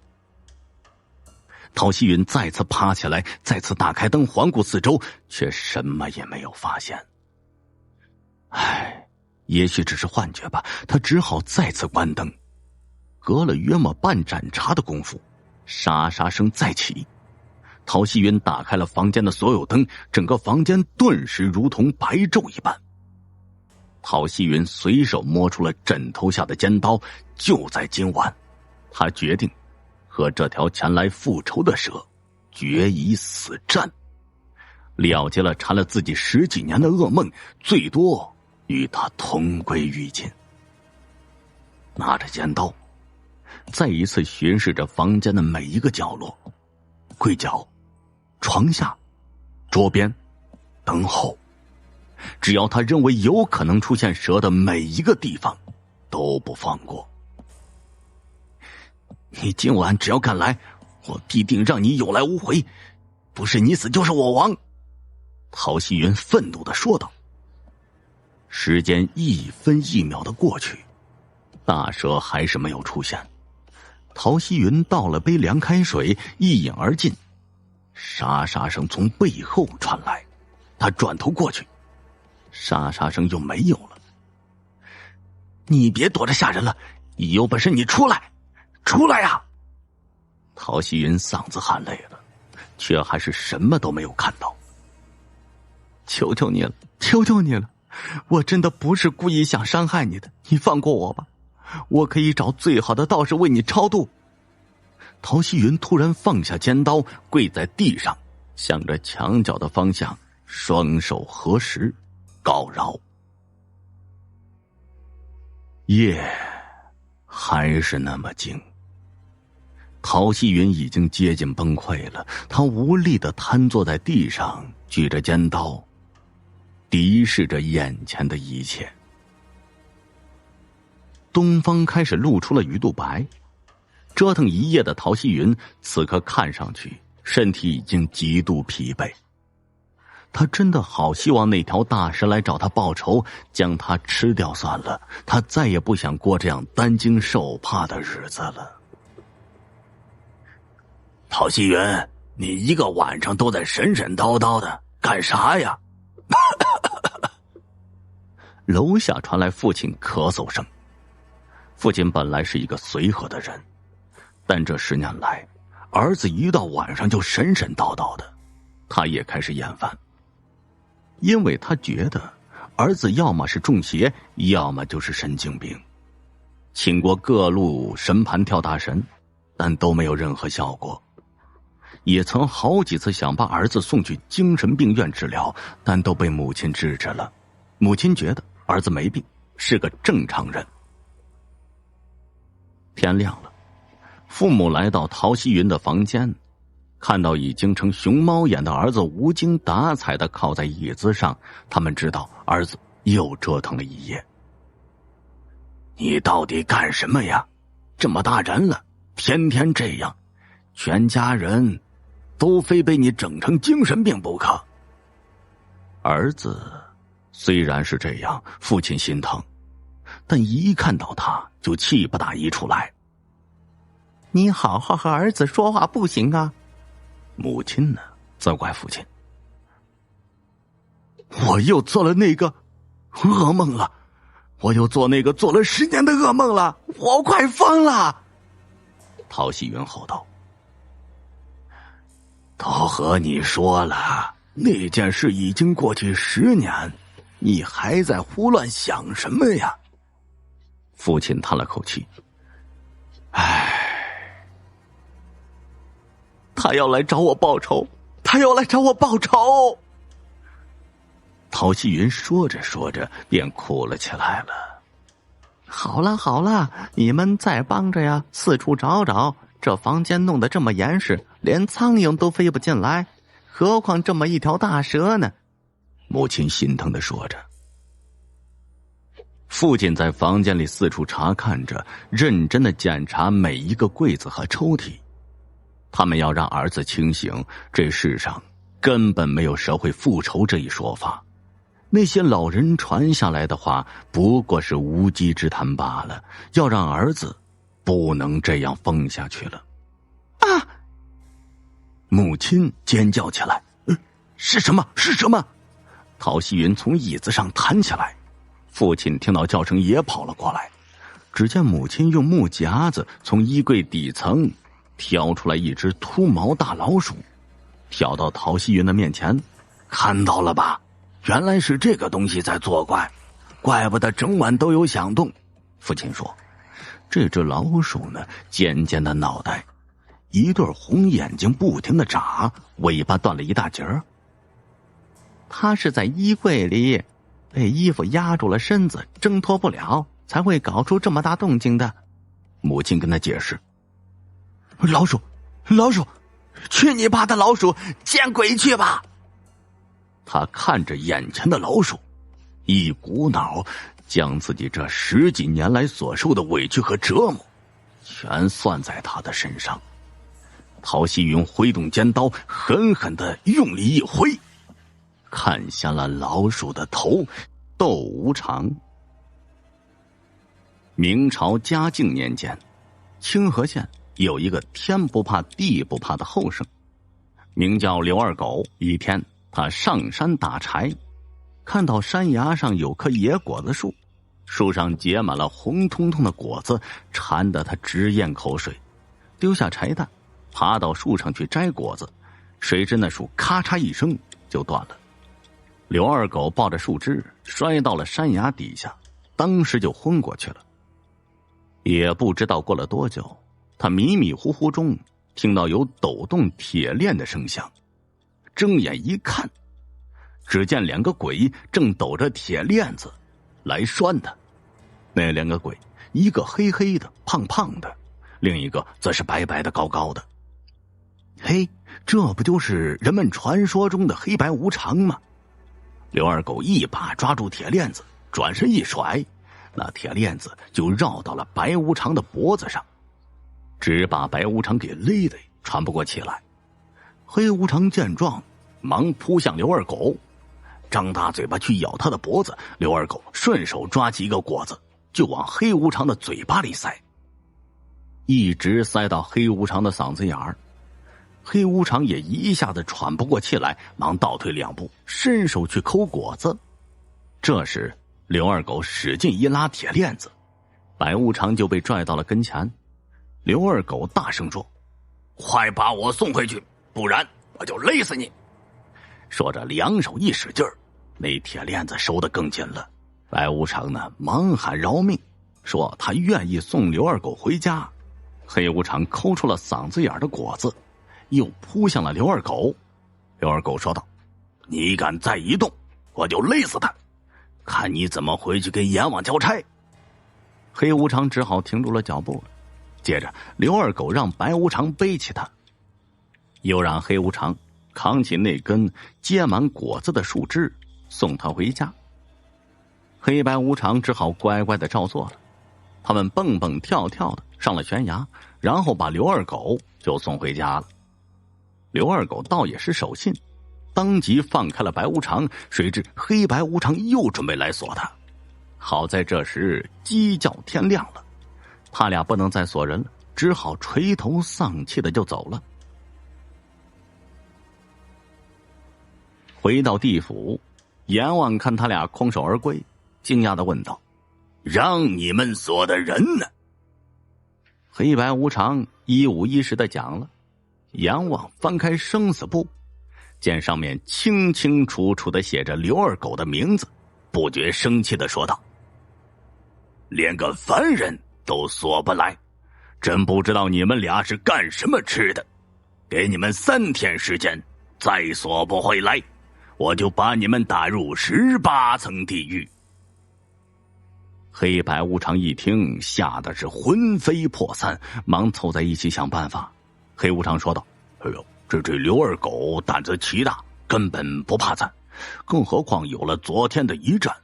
陶希云再次爬起来，再次打开灯，环顾四周，却什么也没有发现。唉，也许只是幻觉吧，他只好再次关灯。隔了约莫半盏茶的功夫，沙沙声再起。陶希云打开了房间的所有灯，整个房间顿时如同白昼一般。陶希云随手摸出了枕头下的尖刀，就在今晚，他决定和这条前来复仇的蛇决一死战，了结了缠了自己10几年的噩梦，最多与他同归于尽。拿着尖刀，再一次巡视着房间的每一个角落，柜角、床下、桌边、灯后，只要他认为有可能出现蛇的每一个地方都不放过。你今晚只要敢来，我必定让你有来无回，不是你死就是我亡。陶希云愤怒地说道。时间1分1秒的过去，大蛇还是没有出现。陶希云倒了杯凉开水，一饮而尽。沙沙声从背后传来，他转头过去，沙沙声又没有了。你别躲着吓人了，有本事你出来，出来呀！陶希云嗓子喊累了，却还是什么都没有看到。求求你了，求求你了，我真的不是故意想伤害你的，你放过我吧，我可以找最好的道士为你超度。陶希云突然放下尖刀，跪在地上，向着墙角的方向双手合十，告饶。夜还是那么静。陶希云已经接近崩溃了，他无力地瘫坐在地上，举着尖刀，敌视着眼前的一切。东方开始露出了鱼肚白，折腾一夜的陶希云此刻看上去身体已经极度疲惫。他真的好希望那条大蛇来找他报仇，将他吃掉算了，他再也不想过这样担惊受怕的日子了。陶希云，你一个晚上都在神神叨叨的干啥呀？楼下传来父亲咳嗽声。父亲本来是一个随和的人，但这10年来，儿子一到晚上就神神叨叨的，他也开始厌烦。因为他觉得儿子要么是中邪，要么就是神经病。请过各路神盘跳大神，但都没有任何效果。也曾好几次想把儿子送去精神病院治疗，但都被母亲制止了。母亲觉得儿子没病，是个正常人。天亮了，父母来到陶希云的房间，看到已经成熊猫眼的儿子无精打采地靠在椅子上，他们知道儿子又折腾了一夜。你到底干什么呀？这么大人了，天天这样，全家人都非被你整成精神病不可。儿子虽然是这样，父亲心疼，但一看到他就气不打一处来。你好好和儿子说话不行啊？母亲呢，责怪父亲。我又做了那个噩梦了，我又做那个做了10年的噩梦了，我快疯了！陶希云吼道。都和你说了，那件事已经过去10年，你还在胡乱想什么呀？父亲叹了口气。他要来找我报仇，他要来找我报仇！陶希云说着说着便哭了起来了。好了好了，你们再帮着呀，四处找找，这房间弄得这么严实，连苍蝇都飞不进来，何况这么一条大蛇呢？母亲心疼地说着。父亲在房间里四处查看着，认真地检查每一个柜子和抽屉。他们要让儿子清醒，这世上根本没有蛇会复仇这一说法。那些老人传下来的话不过是无稽之谈罢了，要让儿子不能这样疯下去了。啊！母亲尖叫起来。是什么？是什么？陶希云从椅子上弹起来，父亲听到叫声也跑了过来。只见母亲用木夹子从衣柜底层挑出来一只秃毛大老鼠，跳到陶希云的面前。看到了吧，原来是这个东西在作怪，怪不得整晚都有响动。父亲说，这只老鼠呢，尖尖的脑袋，一对红眼睛不停地眨，尾巴断了一大截儿。它是在衣柜里被衣服压住了身子，挣脱不了，才会搞出这么大动静的。母亲跟他解释。老鼠，老鼠，去你爸的老鼠，见鬼去吧！他看着眼前的老鼠，一股脑将自己这10几年来所受的委屈和折磨全算在他的身上。陶希云挥动尖刀，狠狠地用力一挥，砍下了老鼠的头。窦无常。明朝嘉靖年间，清河县有一个天不怕地不怕的后生，名叫刘二狗。一天他上山打柴，看到山崖上有棵野果子树，树上结满了红彤彤的果子，馋得他直咽口水，丢下柴担，爬到树上去摘果子，谁知那树咔嚓一声就断了。刘二狗抱着树枝摔到了山崖底下，当时就昏过去了。也不知道过了多久，他迷迷糊糊中听到有抖动铁链的声响，睁眼一看，只见2个鬼正抖着铁链子来拴他。那2个鬼，一个黑黑的胖胖的，另一个则是白白的高高的。嘿，这不就是人们传说中的黑白无常吗？刘二狗一把抓住铁链子，转身一甩，那铁链子就绕到了白无常的脖子上，只把白无常给勒得喘不过气来。黑无常见状，忙扑向刘二狗，张大嘴巴去咬他的脖子。刘二狗顺手抓起一个果子，就往黑无常的嘴巴里塞，一直塞到黑无常的嗓子眼儿。黑无常也一下子喘不过气来，忙倒退2步，伸手去抠果子。这时刘二狗使劲一拉铁链子，白无常就被拽到了跟前。刘二狗大声说：“快把我送回去，不然我就勒死你！”说着两手一使劲儿，那铁链子收得更紧了。白无常呢，忙喊饶命，说他愿意送刘二狗回家。黑无常抠出了嗓子眼的果子，又扑向了刘二狗。刘二狗说道：“你敢再一动，我就勒死他，看你怎么回去跟阎王交差。”黑无常只好停住了脚步了。接着刘二狗让白无常背起他，又让黑无常扛起那根结满果子的树枝送他回家。黑白无常只好乖乖的照做了。他们蹦蹦跳跳的上了悬崖，然后把刘二狗就送回家了。刘二狗倒也是守信，当即放开了白无常，谁知黑白无常又准备来锁他。好在这时鸡叫天亮了，他俩不能再锁人了，只好垂头丧气的就走了。回到地府，阎王看他俩空手而归，惊讶的问道：“让你们锁的人呢？”黑白无常一五一十的讲了。阎王翻开生死簿，见上面清清楚楚的写着刘二狗的名字，不觉生气的说道：“连个凡人都锁不来，真不知道你们俩是干什么吃的。给你们3天时间，再锁不回来，我就把你们打入18层地狱。”黑白无常一听，吓得是魂飞魄散，忙凑在一起想办法。黑无常说道：“哎呦，这刘二狗胆子奇大，根本不怕咱，更何况有了昨天的一战，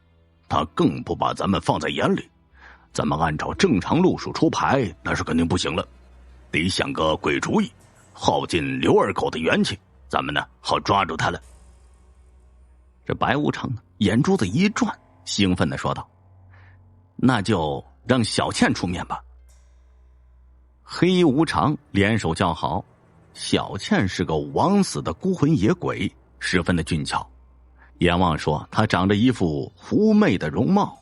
他更不把咱们放在眼里。咱们按照正常路数出牌，那是肯定不行了，得想个鬼主意，耗尽刘二狗的元气，咱们呢好抓住他了。”这白无常呢，眼珠子一转，兴奋地说道：“那就让小倩出面吧。”黑无常联手叫好。小倩是个枉死的孤魂野鬼，十分的俊俏。阎王说她长着一副狐媚的容貌，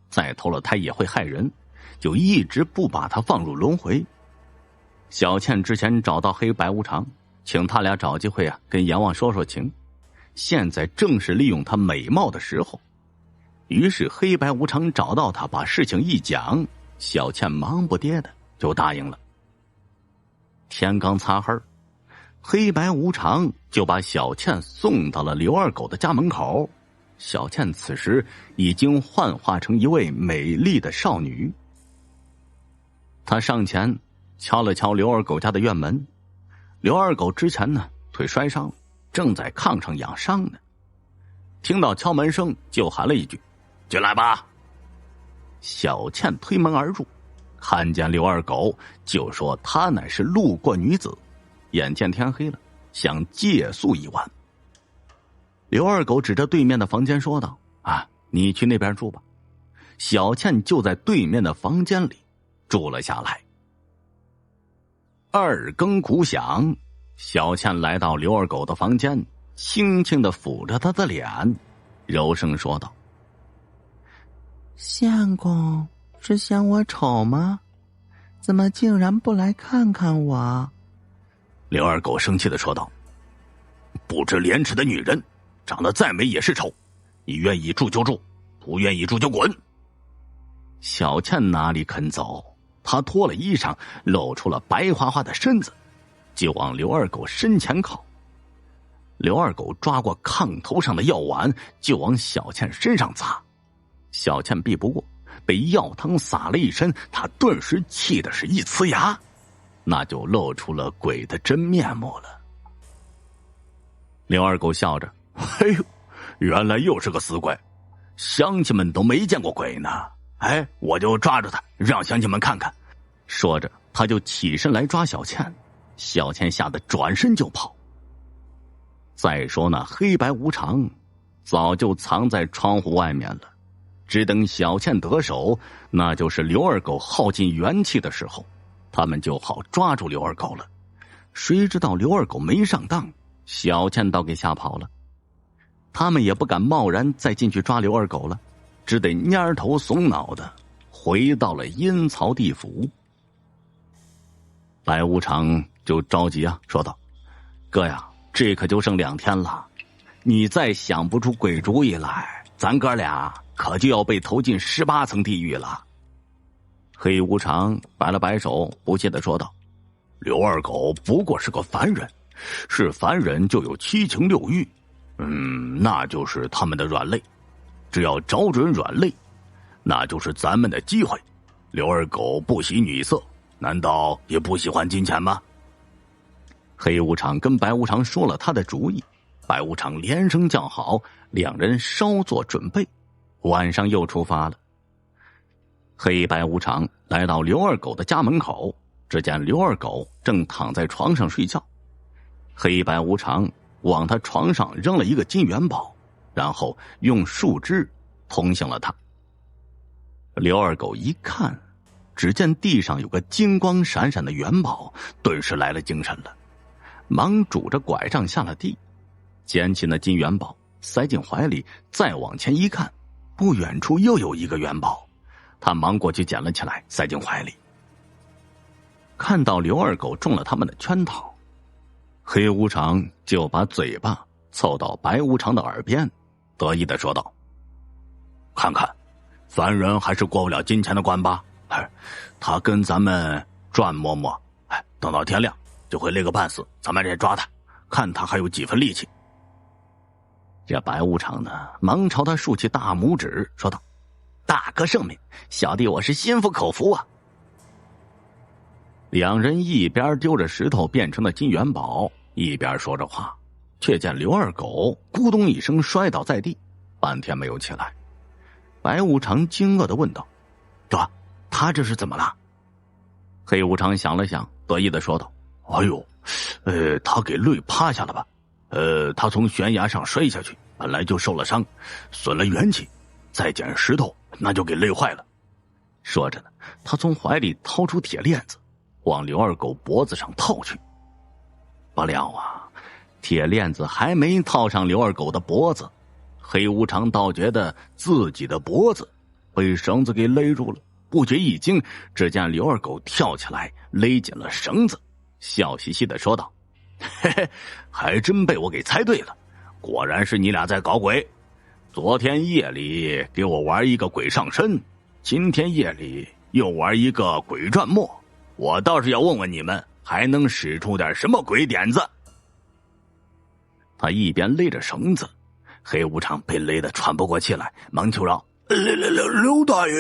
再投了胎也会害人，就一直不把她放入轮回。小倩之前找到黑白无常，请他俩找机会跟阎王说说情，现在正是利用她美貌的时候。于是黑白无常找到她，把事情一讲，小倩忙不迭的就答应了。天刚擦黑，黑白无常就把小倩送到了刘二狗的家门口。小倩此时已经幻化成一位美丽的少女。她上前敲了敲刘二狗家的院门。刘二狗之前呢腿摔伤了，正在炕上养伤呢。听到敲门声，就喊了一句：“进来吧。”小倩推门而入，看见刘二狗，就说她乃是路过女子，眼见天黑了，想借宿一晚。刘二狗指着对面的房间说道：“你去那边住吧。”小倩就在对面的房间里住了下来。2更鼓响，小倩来到刘二狗的房间，轻轻地抚着他的脸，柔声说道：“相公，是嫌我丑吗？怎么竟然不来看看我？”刘二狗生气地说道：“不知廉耻的女人，长得再美也是丑，你愿意住就住，不愿意住就滚。”小倩哪里肯走，她脱了衣裳，露出了白花花的身子，就往刘二狗身前靠。刘二狗抓过炕头上的药丸，就往小倩身上砸。小倩避不过，被药汤洒了一身，她顿时气的是一呲牙，那就露出了鬼的真面目了。刘二狗笑着：“哎呦，原来又是个死鬼，乡亲们都没见过鬼呢。我就抓住他，让乡亲们看看。”说着他就起身来抓小倩。小倩吓得转身就跑。再说那黑白无常早就藏在窗户外面了，只等小倩得手，那就是刘二狗耗尽元气的时候，他们就好抓住刘二狗了。谁知道刘二狗没上当，小倩倒给吓跑了。他们也不敢贸然再进去抓刘二狗了，只得蔫头耸脑的回到了阴曹地府。白无常就着急啊，说道：“哥呀，这可就剩2天了，你再想不出鬼主意来，咱哥俩可就要被投进18层地狱了。”黑无常摆了摆手，不屑地说道：“刘二狗不过是个凡人，是凡人就有7情6欲，那就是他们的软肋。只要找准软肋，那就是咱们的机会。刘二狗不喜女色，难道也不喜欢金钱吗？”黑无常跟白无常说了他的主意，白无常连声叫好，两人稍作准备，晚上又出发了。黑白无常来到刘二狗的家门口，只见刘二狗正躺在床上睡觉。黑白无常往他床上扔了一个金元宝，然后用树枝捅醒了他。刘二狗一看，只见地上有个金光闪闪的元宝，顿时来了精神了，忙拄着拐杖下了地，捡起那金元宝塞进怀里，再往前一看，不远处又有一个元宝，他忙过去捡了起来，塞进怀里。看到刘二狗中了他们的圈套，黑无常就把嘴巴凑到白无常的耳边，得意地说道：“看看，凡人还是过不了金钱的关吧？他跟咱们转摸摸，等到天亮就会累个半死，咱们再抓他，看他还有几分力气。”这白无常呢，忙朝他竖起大拇指，说道：“大哥圣明，小弟我是心服口服啊。”两人一边丢着石头变成的金元宝，一边说着话，却见刘二狗咕咚一声摔倒在地，半天没有起来。白无常惊愕地问道：“哥，他这是怎么了？”黑无常想了想，得意地说道：“哎呦，他给累趴下了吧？他从悬崖上摔下去，本来就受了伤，损了元气，再捡石头，那就给累坏了。”说着呢，他从怀里掏出铁链子，往刘二狗脖子上套去。不料啊，铁链子还没套上刘二狗的脖子，黑无常倒觉得自己的脖子被绳子给勒住了，不觉一惊，只见刘二狗跳起来勒紧了绳子，笑嘻嘻地说道：“嘿嘿，还真被我给猜对了，果然是你俩在搞鬼。昨天夜里给我玩一个鬼上身，今天夜里又玩一个鬼转磨，我倒是要问问你们，还能使出点什么鬼点子？”他一边勒着绳子，黑无常被勒得喘不过气来，忙求饶：“刘大爷，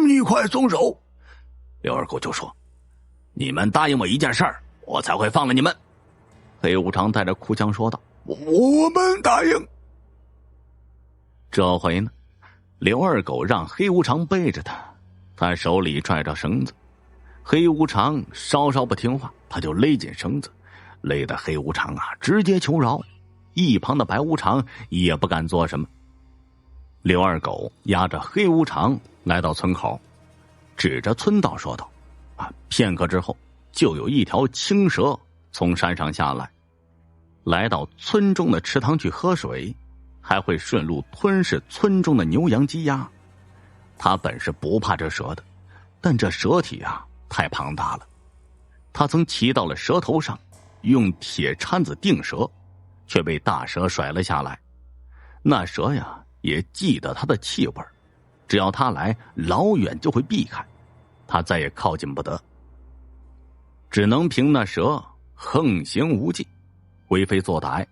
你快松手！”刘二狗就说：“你们答应我一件事儿，我才会放了你们。”黑无常带着哭腔说道：“我们答应。”这回呢，刘二狗让黑无常背着他，他手里拽着绳子。黑无常稍稍不听话，他就勒紧绳子，勒得黑无常啊直接求饶。一旁的白无常也不敢做什么。刘二狗押着黑无常来到村口，指着村道说道：“片刻之后，就有一条青蛇从山上下来，来到村中的池塘去喝水，还会顺路吞噬村中的牛羊鸡鸭。他本是不怕这蛇的，但这蛇体啊太庞大了，他曾骑到了蛇头上，用铁铲子定蛇，却被大蛇甩了下来。那蛇呀也记得他的气味，只要他来，老远就会避开，他再也靠近不得，只能凭那蛇横行无忌，为非作歹。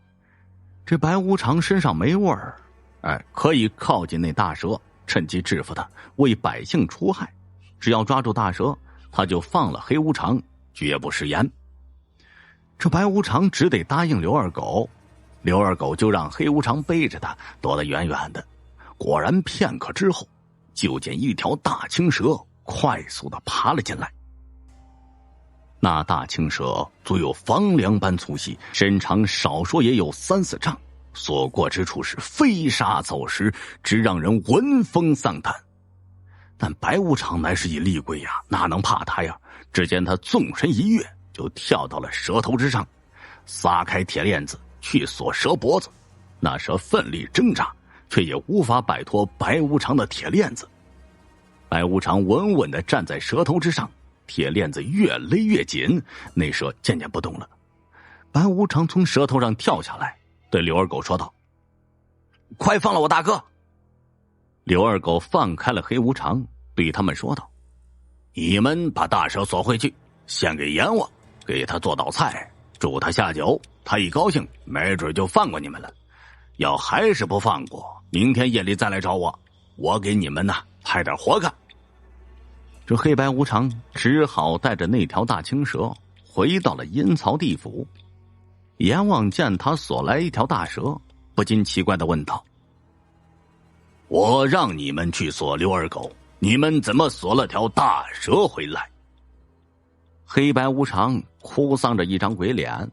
这白无常身上没味儿，可以靠近那大蛇，趁机制服他，为百姓除害。只要抓住大蛇，他就放了黑无常，绝不食言。这白无常只得答应刘二狗，刘二狗就让黑无常背着他躲得远远的。果然片刻之后，就见一条大青蛇快速地爬了进来。那大青蛇足有房梁般粗细，身长少说也有3-4丈，所过之处是飞沙走石，只让人闻风丧胆。但白无常乃是一厉鬼呀，哪能怕他呀？只见他纵身一跃，就跳到了蛇头之上，撒开铁链子去锁蛇脖子。那蛇奋力挣扎，却也无法摆脱白无常的铁链子。白无常稳稳地站在蛇头之上，铁链子越勒越紧，那蛇渐渐不动了。白无常从蛇头上跳下来，对刘二狗说道：“快放了我大哥！”刘二狗放开了黑无常，对他们说道：“你们把大蛇锁回去，献给阎王，给他做道菜，祝他下酒，他一高兴，没准就放过你们了。要还是不放过，明天夜里再来找我，我给你们派点活干。”这黑白无常只好带着那条大青蛇回到了阴曹地府。阎王见他锁来一条大蛇，不禁奇怪地问道：“我让你们去锁刘二狗，你们怎么锁了条大蛇回来？”黑白无常哭丧着一张鬼脸，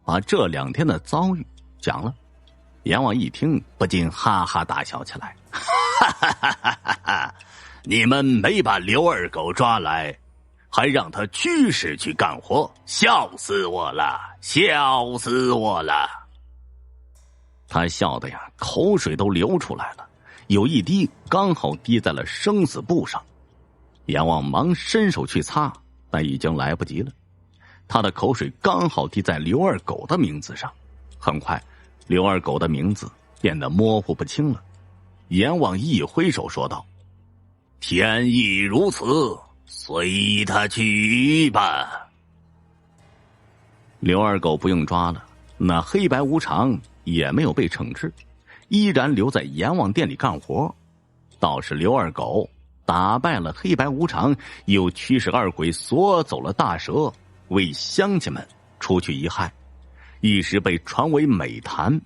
把这2天的遭遇讲了。阎王一听，不禁哈哈大笑起来：“哈哈哈哈哈哈！你们没把刘二狗抓来，还让他驱使去干活，笑死我了，笑死我了！”他笑得呀，口水都流出来了，有一滴刚好滴在了生死簿上。阎王忙伸手去擦，但已经来不及了。他的口水刚好滴在刘二狗的名字上，很快刘二狗的名字变得模糊不清了。阎王一挥手说道：“天意如此，随他去吧。”刘二狗不用抓了，那黑白无常也没有被惩治，依然留在阎王殿里干活。倒是刘二狗打败了黑白无常，又驱使2鬼锁走了大蛇，为乡亲们除去一害，一时被传为美谈。